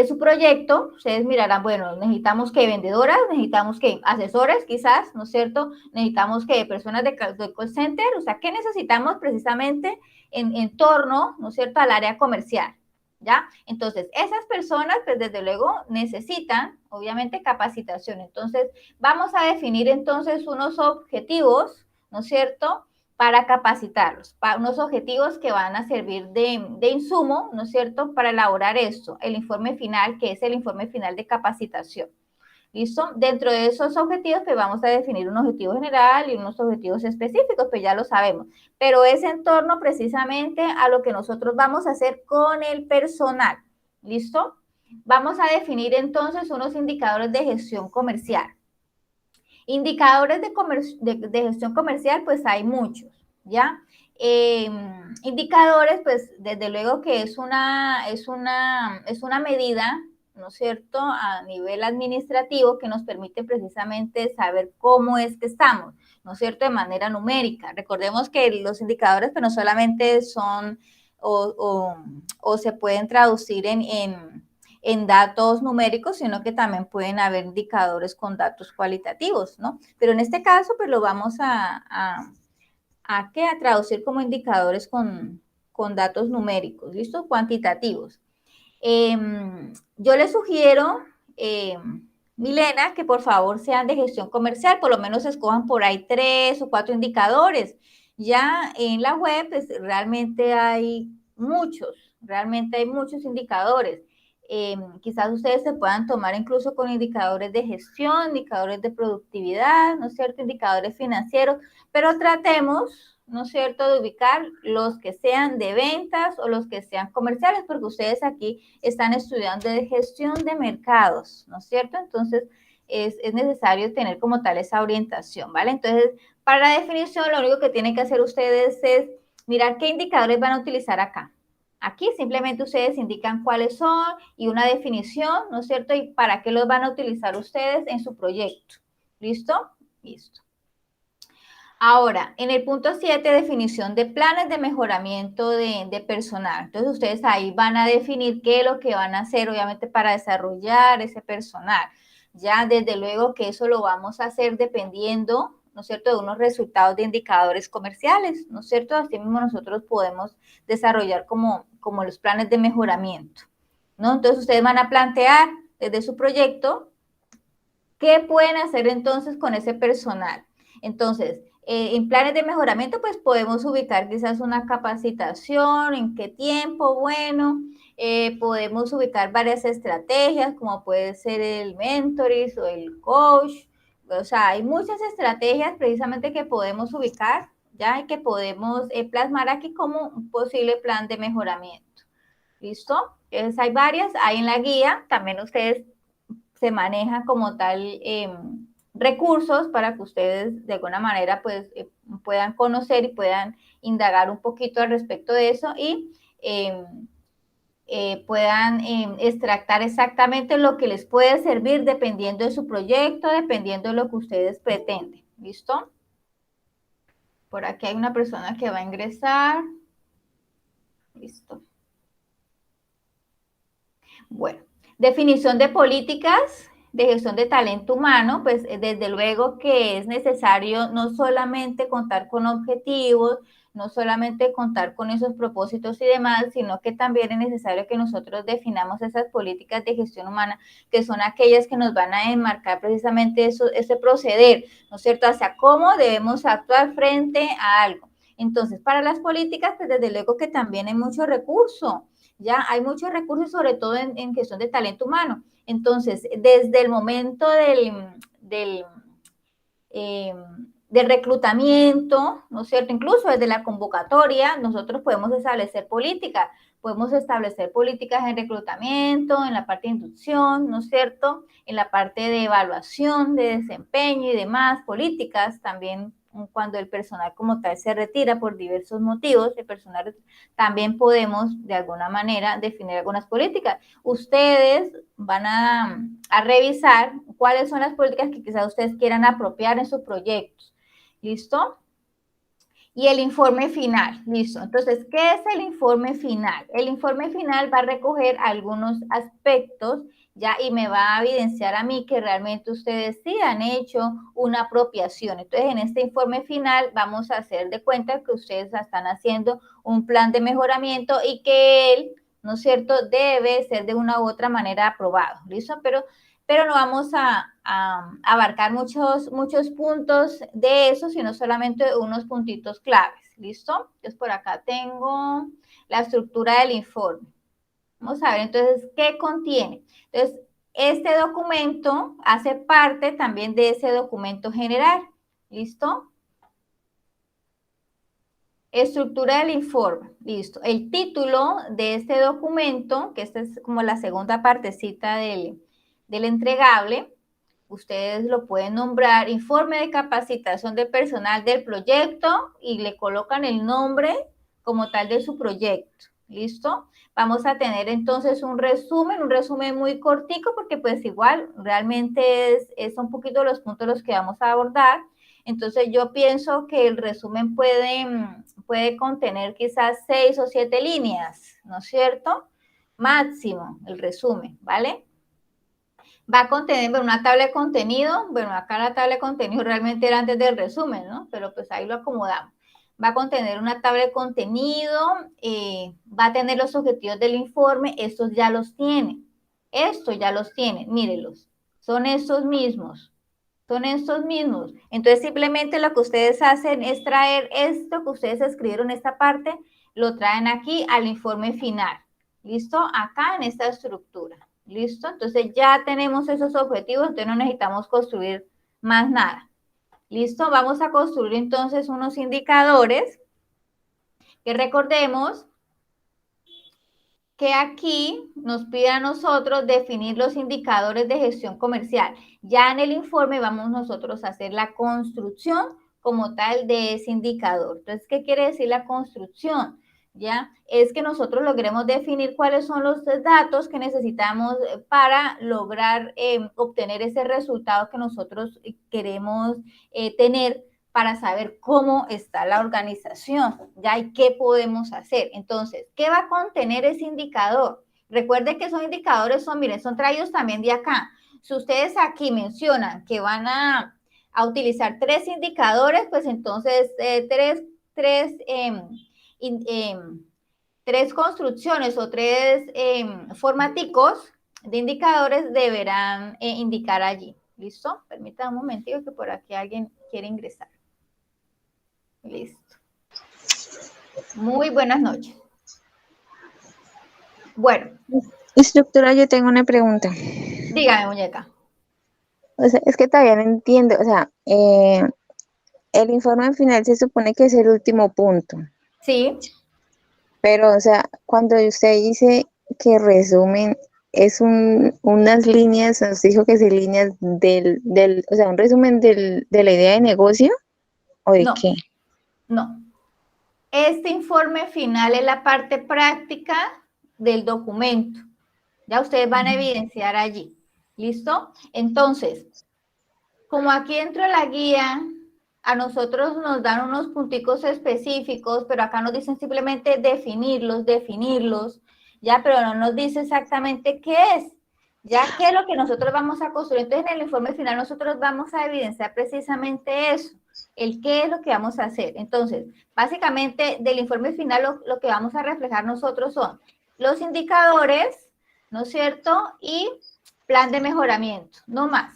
su proyecto, ustedes mirarán, bueno, necesitamos que vendedoras, necesitamos que asesores quizás, ¿no es cierto? Necesitamos que personas de call center, o sea, ¿qué necesitamos precisamente en torno, ¿no es cierto?, al área comercial, ¿ya? Entonces, esas personas, pues desde luego, necesitan, obviamente, capacitación. Entonces, vamos a definir entonces unos objetivos, ¿no es cierto?, para capacitarlos, para unos objetivos que van a servir de insumo, ¿no es cierto?, para elaborar esto, el informe final, que es el informe final de capacitación. ¿Listo? Dentro de esos objetivos, pues vamos a definir un objetivo general y unos objetivos específicos, pues ya lo sabemos, pero es en torno precisamente a lo que nosotros vamos a hacer con el personal. ¿Listo? Vamos a definir entonces unos indicadores de gestión comercial. Indicadores de gestión comercial, pues hay muchos, ¿ya? Indicadores, pues desde luego que es una medida, ¿no es cierto?, a nivel administrativo que nos permite precisamente saber cómo es que estamos, ¿no es cierto?, de manera numérica. Recordemos que los indicadores, pues no solamente son o se pueden traducir en datos numéricos, sino que también pueden haber indicadores con datos cualitativos, ¿no? Pero en este caso, pues lo vamos a traducir como indicadores con datos numéricos, ¿listo? Cuantitativos. Yo les sugiero, Milena, que por favor sean de gestión comercial, por lo menos escojan por ahí 3 o 4 indicadores. Ya en la web, pues realmente hay muchos indicadores. Quizás ustedes se puedan tomar incluso con indicadores de gestión, indicadores de productividad, ¿no es cierto?, indicadores financieros, pero tratemos, ¿no es cierto?, de ubicar los que sean de ventas o los que sean comerciales, porque ustedes aquí están estudiando de gestión de mercados, ¿no es cierto? Entonces, es necesario tener como tal esa orientación, ¿vale? Entonces, para la definición, lo único que tienen que hacer ustedes es mirar qué indicadores van a utilizar acá. Aquí simplemente ustedes indican cuáles son y una definición, ¿no es cierto? Y para qué los van a utilizar ustedes en su proyecto. ¿Listo? Listo. Ahora, en el punto 7, definición de planes de mejoramiento de personal. Entonces, ustedes ahí van a definir qué es lo que van a hacer, obviamente, para desarrollar ese personal. Ya, desde luego que eso lo vamos a hacer dependiendo, ¿no es cierto?, de unos resultados de indicadores comerciales, ¿no es cierto? Así mismo nosotros podemos desarrollar como los planes de mejoramiento, ¿no? Entonces, ustedes van a plantear desde su proyecto qué pueden hacer entonces con ese personal. Entonces, en planes de mejoramiento, pues podemos ubicar quizás una capacitación, en qué tiempo, bueno, podemos ubicar varias estrategias, como puede ser el mentoring o el coach. O sea, hay muchas estrategias precisamente que podemos ubicar, ya, y que podemos plasmar aquí como un posible plan de mejoramiento. ¿Listo? Entonces, hay varias, hay en la guía, también ustedes se manejan como tal recursos para que ustedes de alguna manera pues puedan conocer y puedan indagar un poquito al respecto de eso y puedan extractar exactamente lo que les puede servir dependiendo de su proyecto, dependiendo de lo que ustedes pretenden. ¿Listo? Por aquí hay una persona que va a ingresar. Listo. Bueno, definición de políticas de gestión de talento humano, pues desde luego que es necesario no solamente contar con objetivos, no solamente contar con esos propósitos y demás, sino que también es necesario que nosotros definamos esas políticas de gestión humana, que son aquellas que nos van a enmarcar precisamente ese proceder, ¿no es cierto?, hacia cómo debemos actuar frente a algo. Entonces, para las políticas, pues desde luego que también hay mucho recurso, ya hay muchos recursos, sobre todo en gestión de talento humano. Entonces, desde el momento del reclutamiento, ¿no es cierto? Incluso desde la convocatoria, nosotros podemos establecer políticas en reclutamiento, en la parte de inducción, ¿no es cierto? En la parte de evaluación, de desempeño y demás, políticas también. Cuando el personal como tal se retira por diversos motivos, también podemos de alguna manera definir algunas políticas. Ustedes van a revisar cuáles son las políticas que quizás ustedes quieran apropiar en sus proyectos. ¿Listo? Y el informe final, listo. Entonces, ¿qué es el informe final? El informe final va a recoger algunos aspectos, ya, y me va a evidenciar a mí que realmente ustedes sí han hecho una apropiación. Entonces, en este informe final vamos a hacer de cuenta que ustedes están haciendo un plan de mejoramiento y que él, ¿no es cierto?, debe ser de una u otra manera aprobado, ¿listo? Pero no vamos a abarcar muchos puntos de eso, sino solamente unos puntitos claves, ¿listo? Entonces, por acá tengo la estructura del informe. Vamos a ver, entonces, ¿qué contiene? Entonces, este documento hace parte también de ese documento general, ¿listo? Estructura del informe, listo. El título de este documento, que esta es como la segunda partecita del entregable, ustedes lo pueden nombrar informe de capacitación del personal del proyecto y le colocan el nombre como tal de su proyecto. ¿Listo? Vamos a tener entonces un resumen muy cortico porque pues igual realmente es un poquito los puntos los que vamos a abordar. Entonces yo pienso que el resumen puede contener quizás 6 o 7 líneas, ¿no es cierto? Máximo el resumen, ¿vale? Va a contener una tabla de contenido. Bueno, acá la tabla de contenido realmente era antes del resumen, ¿no? Pero pues ahí lo acomodamos. Va a contener una tabla de contenido, va a tener los objetivos del informe, estos ya los tienen. Mírenlos. Son estos mismos. Entonces, simplemente lo que ustedes hacen es traer esto que ustedes escribieron, esta parte, lo traen aquí al informe final. ¿Listo? Acá en esta estructura. ¿Listo? Entonces ya tenemos esos objetivos, entonces no necesitamos construir más nada. ¿Listo? Vamos a construir entonces unos indicadores que recordemos que aquí nos pide a nosotros definir los indicadores de gestión comercial. Ya en el informe vamos nosotros a hacer la construcción como tal de ese indicador. Entonces, ¿qué quiere decir la construcción? ¿Ya? Es que nosotros logremos definir cuáles son los datos que necesitamos para lograr obtener ese resultado que nosotros queremos tener para saber cómo está la organización, ¿ya? Y qué podemos hacer. Entonces, ¿qué va a contener ese indicador? Recuerden que esos indicadores son traídos también de acá. Si ustedes aquí mencionan que van a utilizar 3 indicadores, pues entonces 3 construcciones o 3 formaticos de indicadores deberán indicar allí. ¿Listo? Permítanme un momentito que por aquí alguien quiere ingresar. Listo. Muy buenas noches. Bueno. Instructora, yo tengo una pregunta. Dígame, muñeca. O sea, es que todavía no entiendo. O sea, el informe final se supone que es el último punto. Sí. Pero, o sea, cuando usted dice que resumen, es unas líneas, nos dijo que son líneas o sea, un resumen de la idea de negocio, ¿o de qué? No. Este informe final es la parte práctica del documento. Ya ustedes van a evidenciar allí. ¿Listo? Entonces, como aquí dentro de la guía, a nosotros nos dan unos punticos específicos, pero acá nos dicen simplemente definirlos, ¿ya? Pero no nos dice exactamente qué es, Ya que es lo que nosotros vamos a construir. Entonces, en el informe final nosotros vamos a evidenciar precisamente eso, el qué es lo que vamos a hacer. Entonces, básicamente, del informe final lo que vamos a reflejar nosotros son los indicadores, ¿no es cierto? Y plan de mejoramiento, no más.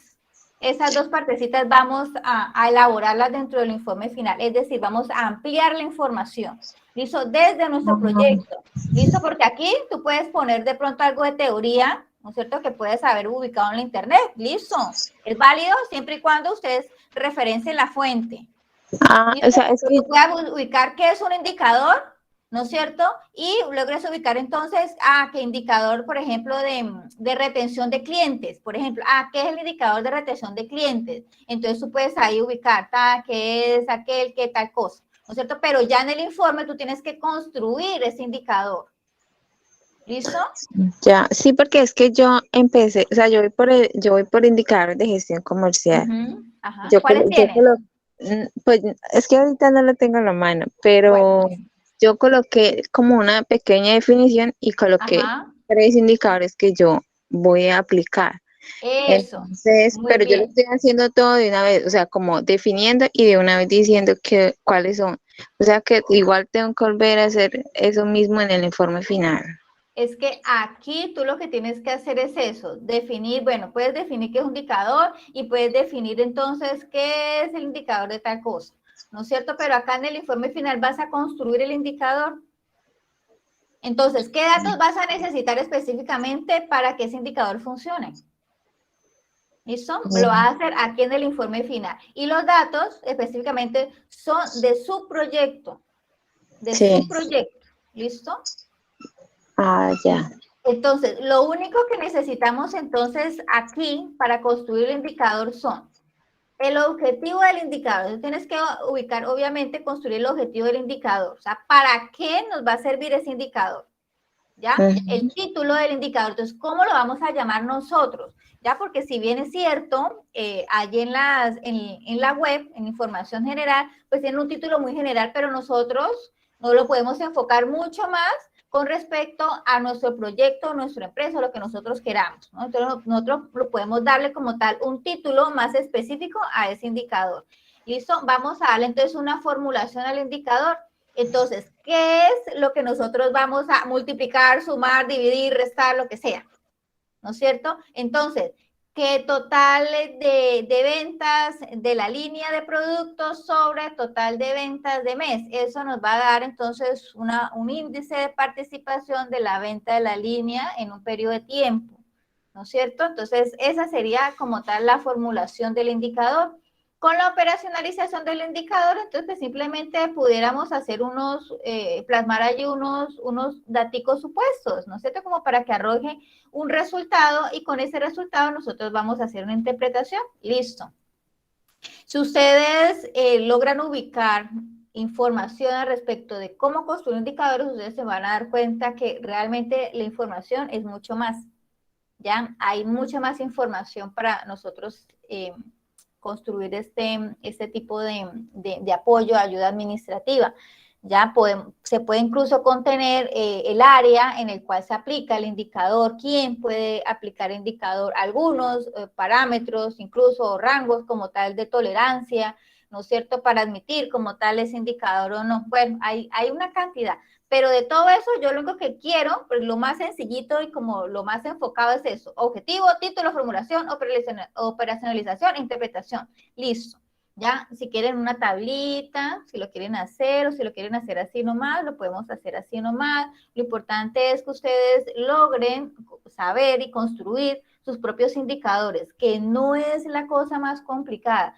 Esas dos partecitas vamos a elaborarlas dentro del informe final, es decir, vamos a ampliar la información, ¿listo? Desde nuestro proyecto, ¿listo? Porque aquí tú puedes poner de pronto algo de teoría, ¿no es cierto? Que puedes haber ubicado en la internet, ¿listo? Es válido siempre y cuando ustedes referencien la fuente. O sea, es que tú puedas ubicar qué es un indicador, ¿no es cierto? Y logres ubicar entonces, qué indicador, por ejemplo, de retención de clientes, por ejemplo, ¿qué es el indicador de retención de clientes? Entonces tú puedes ahí ubicar, ¿qué es aquel, qué tal cosa? ¿No es cierto? Pero ya en el informe tú tienes que construir ese indicador. ¿Listo? ya, sí, porque es que yo empecé, o sea, yo voy por indicadores de gestión comercial. Ajá. Yo, ¿Cuáles tienes? pues es que ahorita no lo tengo en la mano, pero Bueno. yo coloqué como una pequeña definición y coloqué 3 indicadores que yo voy a aplicar. Eso. Entonces, Muy pero yo lo bien. estoy haciendo todo de una vez, o sea, como definiendo y de una vez diciendo cuáles son. O sea, que igual tengo que volver a hacer eso mismo en el informe final. Es que aquí tú lo que tienes que hacer es eso, definir, bueno, puedes definir qué es un indicador y puedes definir entonces qué es el indicador de tal cosa, ¿no es cierto? Pero acá en el informe final vas a construir el indicador. Entonces, ¿qué datos vas a necesitar específicamente para que ese indicador funcione? ¿Listo? Lo vas a hacer aquí en el informe final. Y los datos específicamente son de su proyecto, ¿listo? Ya. Entonces, lo único que necesitamos entonces aquí para construir el indicador son el objetivo del indicador. Entonces, tienes que ubicar, obviamente, construir el objetivo del indicador. O sea, ¿para qué nos va a servir ese indicador? ¿Ya? El título del indicador. Entonces, ¿cómo lo vamos a llamar nosotros? ¿Ya? Porque si bien es cierto, allí en la web, en información general, pues tiene un título muy general, pero nosotros no lo podemos enfocar mucho más con respecto a nuestro proyecto, nuestra empresa, lo que nosotros queramos, ¿no? Entonces, nosotros lo podemos darle como tal un título más específico a ese indicador. ¿Listo? Vamos a darle entonces una formulación al indicador. Entonces, ¿qué es lo que nosotros vamos a multiplicar, sumar, dividir, restar, lo que sea? ¿No es cierto? Entonces, ¿qué total de ventas de la línea de productos sobre total de ventas de mes? Eso nos va a dar entonces un índice de participación de la venta de la línea en un periodo de tiempo, ¿no es cierto? Entonces, esa sería como tal la formulación del indicador. Con la operacionalización del indicador, entonces pues, simplemente pudiéramos hacer plasmar allí unos daticos supuestos, ¿no es cierto? Como para que arroje un resultado y con ese resultado nosotros vamos a hacer una interpretación. Listo. Si ustedes logran ubicar información al respecto de cómo construir indicadores, ustedes se van a dar cuenta que realmente la información es mucho más. ¿Ya? Hay mucha más información para nosotros construir este tipo de apoyo, ayuda administrativa. Ya se puede incluso contener el área en el cual se aplica el indicador, quién puede aplicar el indicador, algunos parámetros, incluso rangos como tal de tolerancia, ¿no es cierto?, para admitir como tal ese indicador o no. Bueno, hay una cantidad. Pero de todo eso, yo lo único que quiero, pues lo más sencillito y como lo más enfocado es eso. Objetivo, título, formulación, operacionalización, interpretación. Listo. Ya, si quieren una tablita, si lo quieren hacer o si lo quieren hacer así nomás, lo podemos hacer así nomás. Lo importante es que ustedes logren saber y construir sus propios indicadores, que no es la cosa más complicada.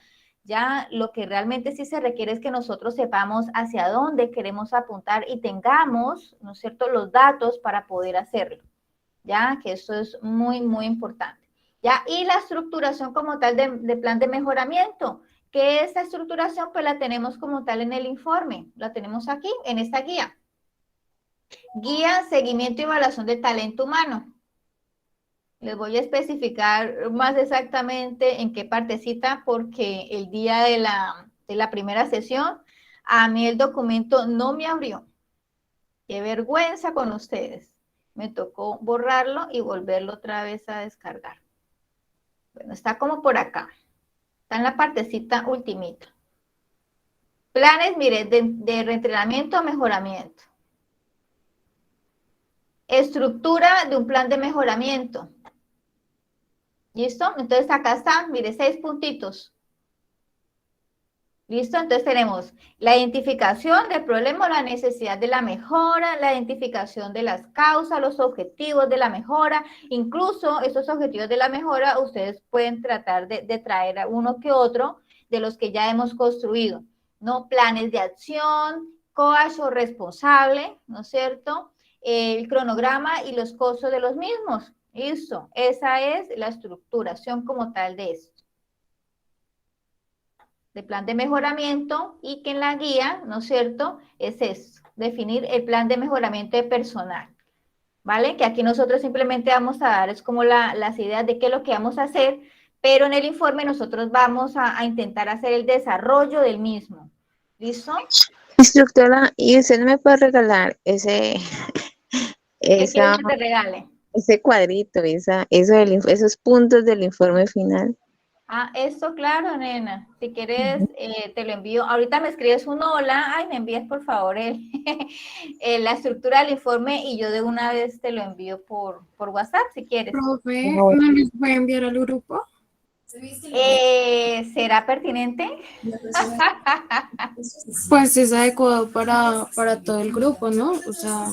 Ya lo que realmente sí se requiere es que nosotros sepamos hacia dónde queremos apuntar y tengamos, ¿no es cierto?, los datos para poder hacerlo. Ya, que eso es muy, muy importante. Ya, y la estructuración como tal de plan de mejoramiento, que esta estructuración pues la tenemos como tal en el informe, la tenemos aquí, en esta guía. Guía, seguimiento y evaluación de talento humano. Les voy a especificar más exactamente en qué partecita, porque el día de la primera sesión, a mí el documento no me abrió. Qué vergüenza con ustedes. Me tocó borrarlo y volverlo otra vez a descargar. Bueno, está como por acá. Está en la partecita ultimita. Planes, mire, de reentrenamiento a mejoramiento. Estructura de un plan de mejoramiento. ¿Listo? Entonces acá están, mire, 6 puntitos. ¿Listo? Entonces tenemos la identificación del problema o la necesidad de la mejora, la identificación de las causas, los objetivos de la mejora. Incluso esos objetivos de la mejora ustedes pueden tratar de traer a uno que otro de los que ya hemos construido, ¿no? Planes de acción, coach o responsable, ¿no es cierto? El cronograma y los costos de los mismos. Listo. Esa es la estructuración como tal de esto. De plan de mejoramiento, y que en la guía, ¿no es cierto?, es esto, definir el plan de mejoramiento de personal, ¿vale? Que aquí nosotros simplemente vamos a dar, es como las ideas de qué es lo que vamos a hacer, pero en el informe nosotros vamos a intentar hacer el desarrollo del mismo. ¿Listo? Instructora, ¿y usted me puede regalar ese, ¿Qué quieres que te regale? ese cuadrito, esos puntos del informe final? Ah, esto, claro, nena. Si quieres, te lo envío. Ahorita me escribes un hola. Ay, me envías, por favor, la estructura del informe y yo de una vez te lo envío por WhatsApp, si quieres. Profe, ¿me los voy a enviar al grupo? ¿Será pertinente? Pues es adecuado para todo el grupo, ¿no? O sea,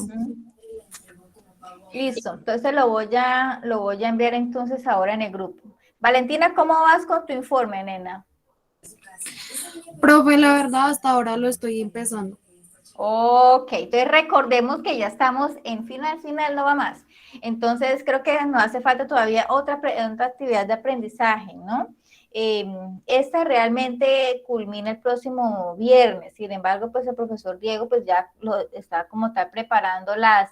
Listo. Entonces lo voy a enviar entonces ahora en el grupo. Valentina, ¿cómo vas con tu informe, nena? profe, la verdad, hasta ahora lo estoy empezando. Ok, entonces recordemos que ya estamos en final, no va más. Entonces creo que nos hace falta todavía otra actividad de aprendizaje, ¿no? Esta realmente culmina el próximo viernes. Sin embargo, pues el profesor Diego pues ya lo está como tal preparando las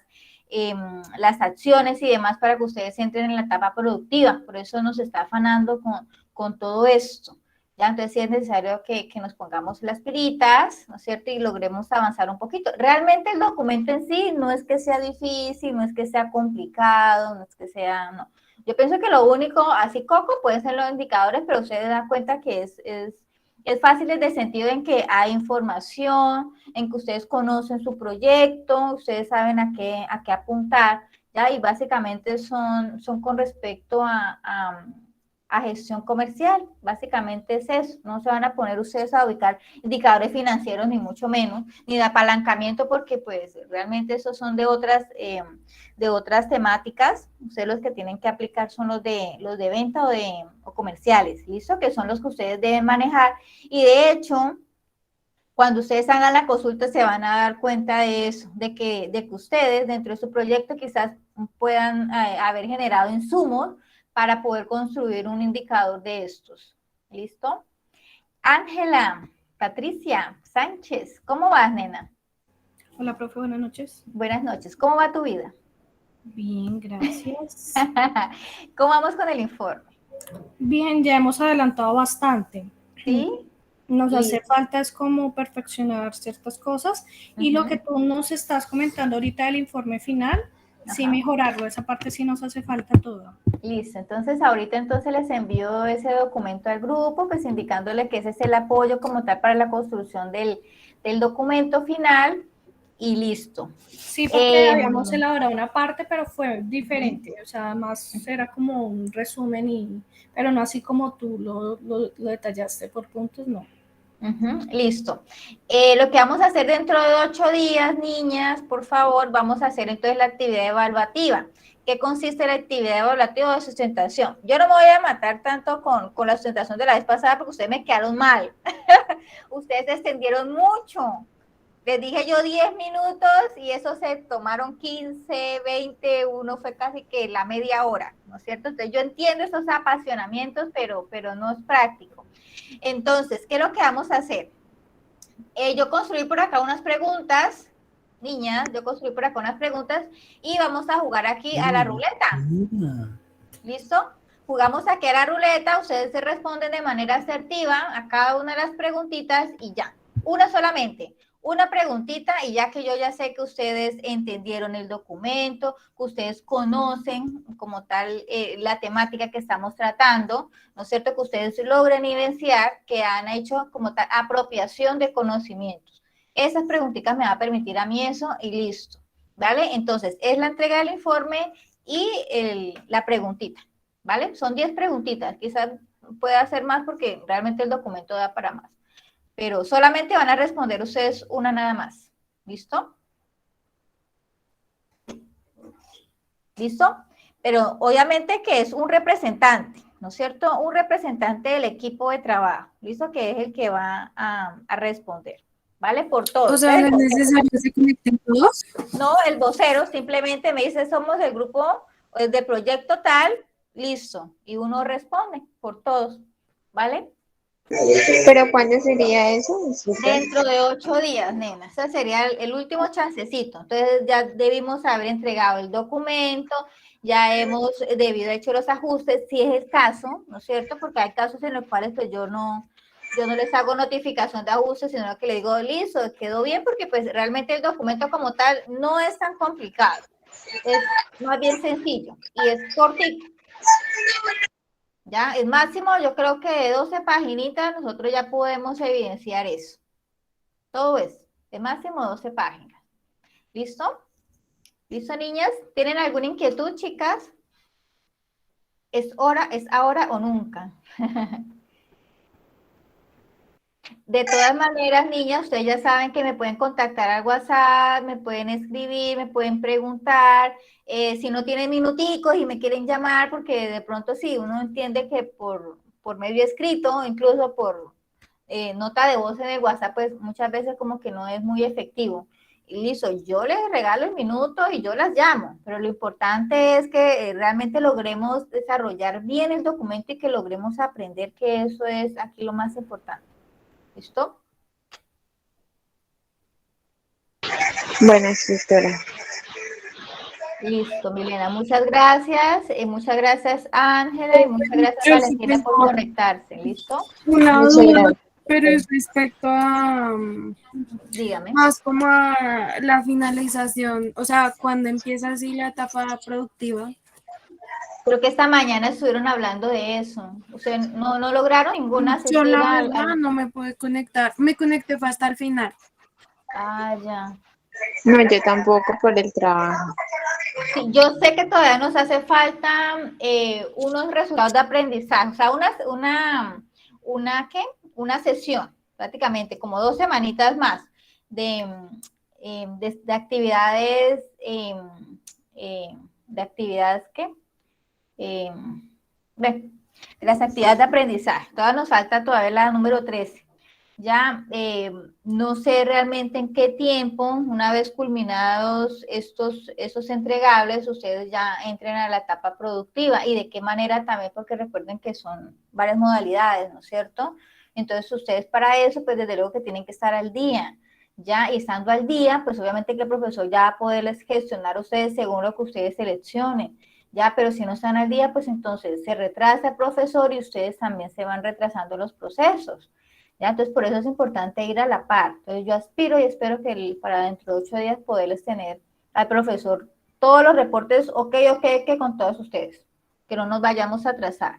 acciones y demás para que ustedes entren en la etapa productiva. Por eso nos está afanando con todo esto. ¿Ya? Entonces sí es necesario que nos pongamos las pilitas, ¿no es cierto? Y logremos avanzar un poquito. Realmente el documento en sí no es que sea difícil, no es que sea complicado, no es que sea, no. Yo pienso que lo único, así coco, pueden ser los indicadores, pero ustedes dan cuenta que es fácil en el sentido en que hay información, en que ustedes conocen su proyecto, ustedes saben a qué apuntar, ¿ya? Y básicamente son con respecto a gestión comercial, básicamente es eso. No se van a poner ustedes a ubicar indicadores financieros, ni mucho menos, ni de apalancamiento, porque pues realmente esos son de otras temáticas. Ustedes los que tienen que aplicar son los de venta o comerciales, ¿listo? Que son los que ustedes deben manejar, y de hecho, cuando ustedes hagan la consulta se van a dar cuenta de eso, de que ustedes dentro de su proyecto quizás puedan haber generado insumos para poder construir un indicador de estos. ¿Listo? Ángela, Patricia, Sánchez, ¿cómo vas, nena? Hola, profe, buenas noches. Buenas noches, ¿cómo va tu vida? Bien, gracias. ¿Cómo vamos con el informe? Bien, ya hemos adelantado bastante. ¿Sí? Nos hace falta es como perfeccionar ciertas cosas, y lo que tú nos estás comentando ahorita del informe final, sí mejorarlo, esa parte sí nos hace falta todo. Listo, entonces ahorita les envío ese documento al grupo, pues indicándole que ese es el apoyo como tal para la construcción del documento final, y listo. Sí, porque habíamos elaborado una parte, pero fue diferente, o sea, más era como un resumen, pero no así como tú lo detallaste por puntos, no. Listo. Lo que vamos a hacer dentro de 8 días, niñas, por favor, vamos a hacer entonces la actividad evaluativa. ¿Qué consiste la actividad evaluativa de sustentación? Yo no me voy a matar tanto con la sustentación de la vez pasada porque ustedes me quedaron mal. Ustedes se extendieron mucho. Les dije yo 10 minutos y eso se tomaron 15, 20, uno fue casi que la media hora, ¿no es cierto? Entonces yo entiendo esos apasionamientos, pero no es práctico. Entonces, ¿qué es lo que vamos a hacer? Yo construí por acá unas preguntas, niñas, y vamos a jugar aquí a la ruleta. ¿Listo? Jugamos aquí a la ruleta, ustedes se responden de manera asertiva a cada una de las preguntitas y ya. Una solamente. una preguntita y ya que yo ya sé que ustedes entendieron el documento, que ustedes conocen como tal la temática que estamos tratando, ¿no es cierto? Que ustedes logren evidenciar que han hecho como tal apropiación de conocimientos. Esas preguntitas me va a permitir a mí eso y listo, ¿vale? Entonces, es la entrega del informe y la preguntita, ¿vale? Son 10 preguntitas, quizás pueda hacer más porque realmente el documento da para más. Pero solamente van a responder ustedes una nada más. ¿Listo? ¿Listo? Pero obviamente que es un representante, ¿no es cierto? Un representante del equipo de trabajo, ¿listo? Que es el que va a responder, ¿vale? Por todos. O sea, ¿no es necesario que se conecten todos? No, el vocero simplemente me dice, somos del grupo, del proyecto tal, listo. Y uno responde por todos, ¿vale? ¿Pero cuándo sería eso? Dentro de 8 días, nena. Ese sería el último chancecito. Entonces ya debimos haber entregado el documento, ya hemos debido hecho los ajustes, si es el caso, ¿no es cierto? Porque hay casos en los cuales pues yo no les hago notificación de ajustes, sino que les digo, listo, quedó bien, porque pues realmente el documento como tal no es tan complicado. Es más bien sencillo y es cortito. Ya, el máximo, yo creo que de 12 paginitas nosotros ya podemos evidenciar eso. Todo eso, de máximo 12 páginas. ¿Listo? ¿Listo, niñas? ¿Tienen alguna inquietud, chicas? Es ahora o nunca. De todas maneras, niñas, ustedes ya saben que me pueden contactar al WhatsApp, me pueden escribir, me pueden preguntar, si no tienen minuticos y me quieren llamar, porque de pronto sí, uno entiende que por medio escrito, incluso por nota de voz en el WhatsApp, pues muchas veces como que no es muy efectivo. Y listo, yo les regalo el minuto y yo las llamo, pero lo importante es que realmente logremos desarrollar bien el documento y que logremos aprender, que eso es aquí lo más importante. ¿Listo? Bueno, doctora. Listo, Milena, muchas gracias. Muchas gracias, Ángela, y muchas gracias, Yo sí Valentina, por tengo conectarse. ¿Listo? una Muchas duda, gracias. pero es respecto a Dígame. más como a la finalización, o sea, cuando empieza así la etapa productiva. Creo que esta mañana estuvieron hablando de eso. ¿Ustedes no lograron ninguna Yo asistir la verdad no me pude conectar, me conecté fue hasta el final. Ah, ya. No, yo tampoco por el trabajo. Sí, yo sé que todavía nos hace falta unos resultados de aprendizaje, o sea, ¿qué? Una sesión, prácticamente, como 2 semanitas más de actividades, ¿qué? De las actividades de aprendizaje. Todavía nos falta todavía la número 13. Ya no sé realmente en qué tiempo, una vez culminados estos entregables, ustedes ya entren a la etapa productiva y de qué manera también, porque recuerden que son varias modalidades, ¿no es cierto? Entonces ustedes para eso, pues desde luego que tienen que estar al día. Ya, y estando al día, pues obviamente que el profesor ya va a poderles gestionar a ustedes según lo que ustedes seleccionen. Ya, pero si no están al día, pues entonces se retrasa el profesor y ustedes también se van retrasando los procesos. ¿Ya? Entonces, por eso es importante ir a la par. Entonces, yo aspiro y espero que para dentro de 8 días poderles tener al profesor todos los reportes, ok, con todos ustedes, que no nos vayamos a atrasar.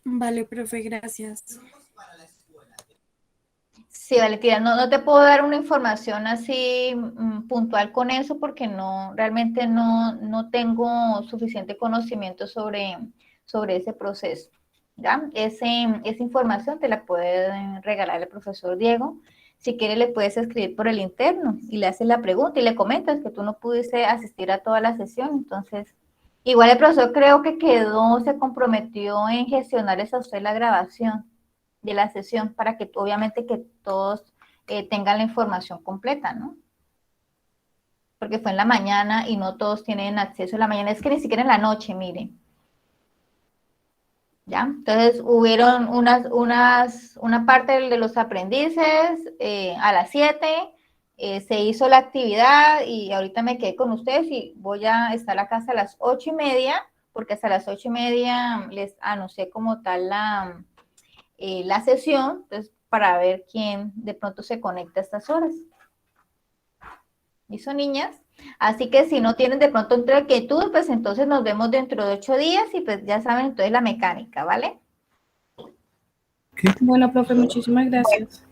Vale, profe, gracias. Sí, Valentina, no te puedo dar una información así puntual con eso porque realmente no tengo suficiente conocimiento sobre ese proceso. ¿Ya? Esa información te la puede regalar el profesor Diego. Si quieres, le puedes escribir por el interno y le haces la pregunta y le comentas que tú no pudiste asistir a toda la sesión. Entonces, igual el profesor creo que se comprometió en gestionarles a usted la grabación de la sesión para que obviamente que todos tengan la información completa, ¿no? Porque fue en la mañana y no todos tienen acceso en la mañana, es que ni siquiera en la noche, miren. ¿Ya? Entonces hubieron una parte de los aprendices a las 7, se hizo la actividad y ahorita me quedé con ustedes y voy a estar acá hasta las 8:30, porque hasta las 8:30 les anuncié como tal la sesión, entonces, para ver quién de pronto se conecta a estas horas. ¿Listo, niñas? Así que si no tienen de pronto otra inquietud, pues entonces nos vemos dentro de 8 días y pues ya saben entonces la mecánica, ¿vale? Bueno, profe, muchísimas gracias.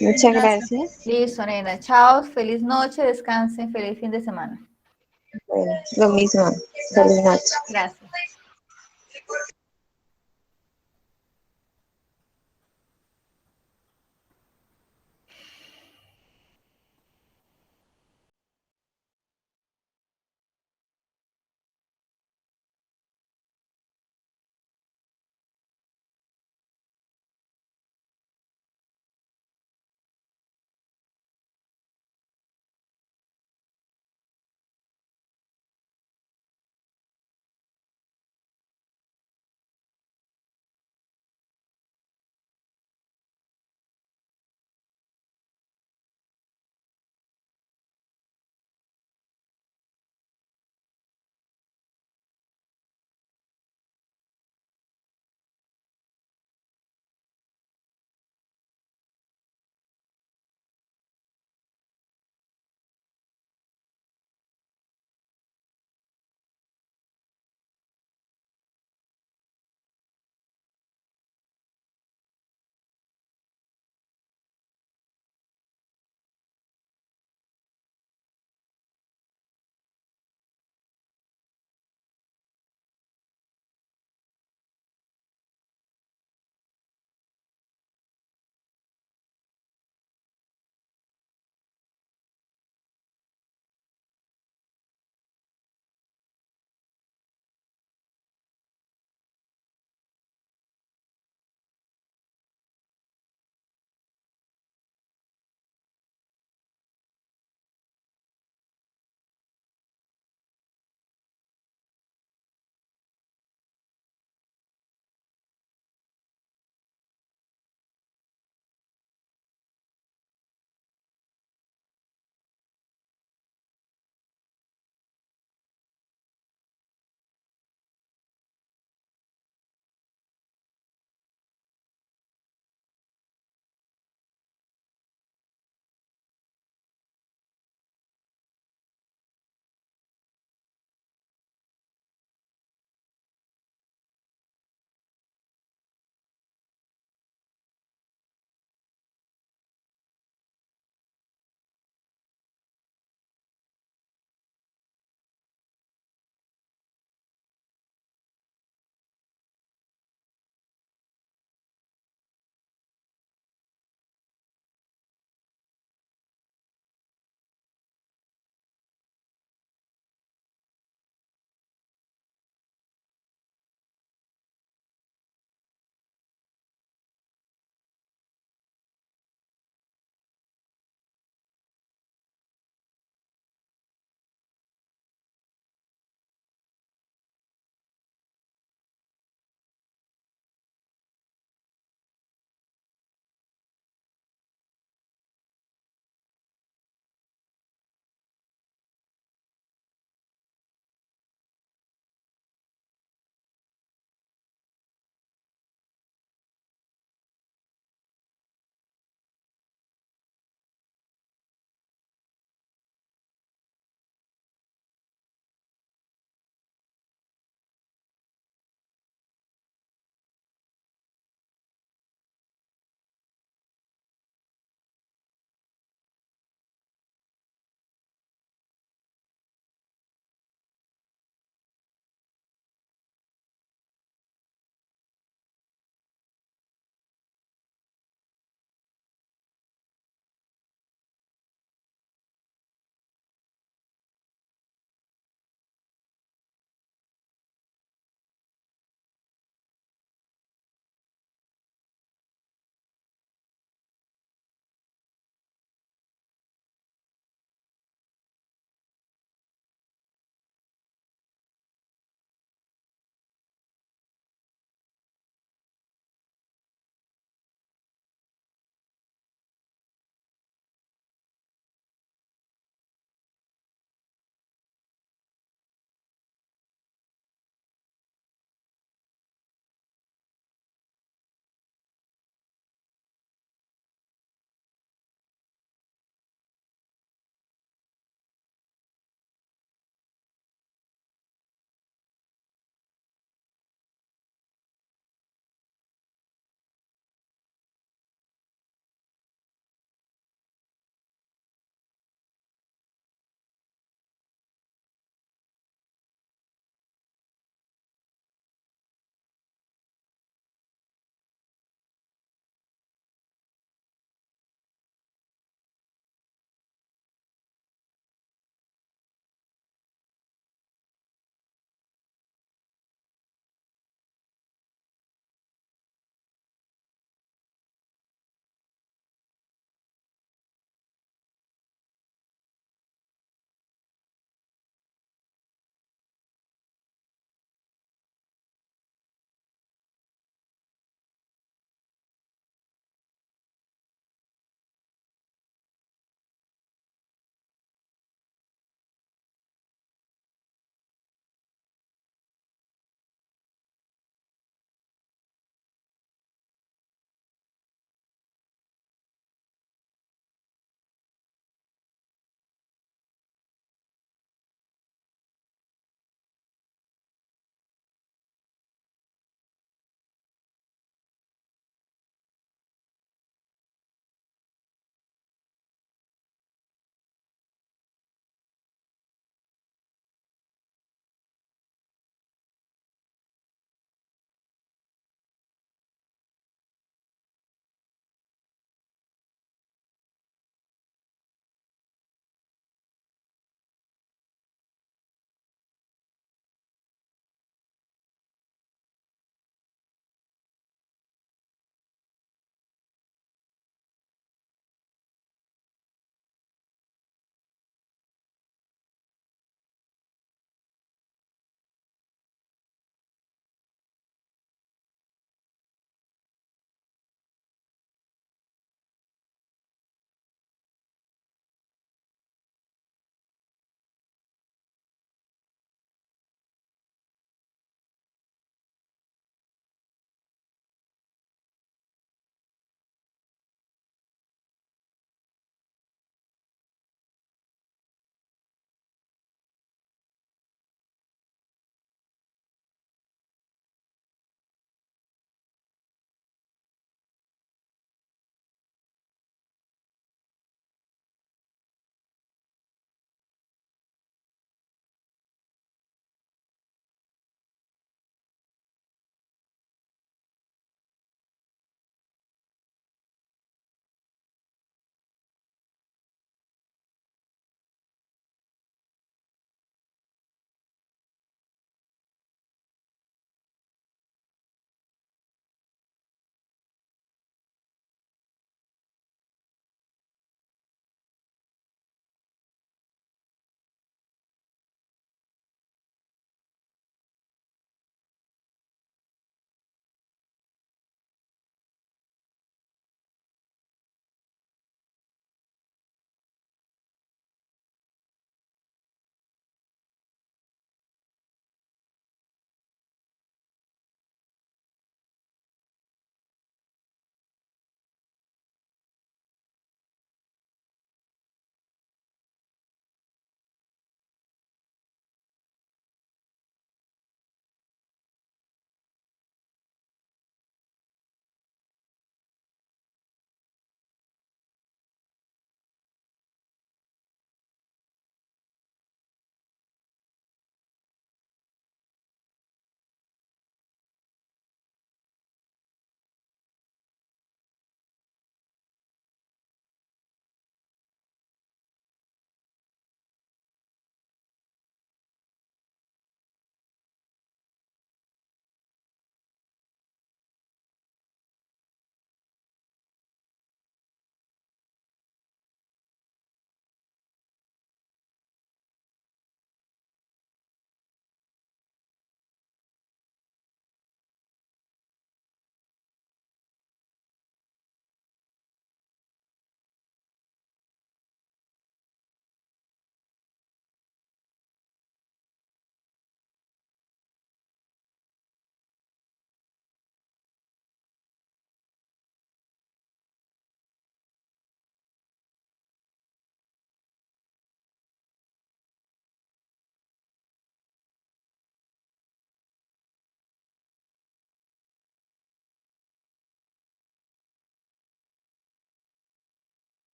Muchas gracias. Listo, nena. Chao, feliz noche, descansen, feliz fin de semana. Bueno, lo mismo. Feliz noche. Gracias.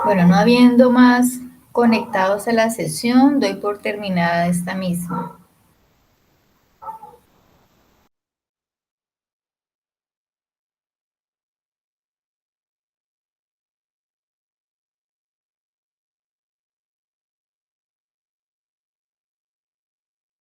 Bueno, no habiendo más conectados a la sesión, doy por terminada esta misma.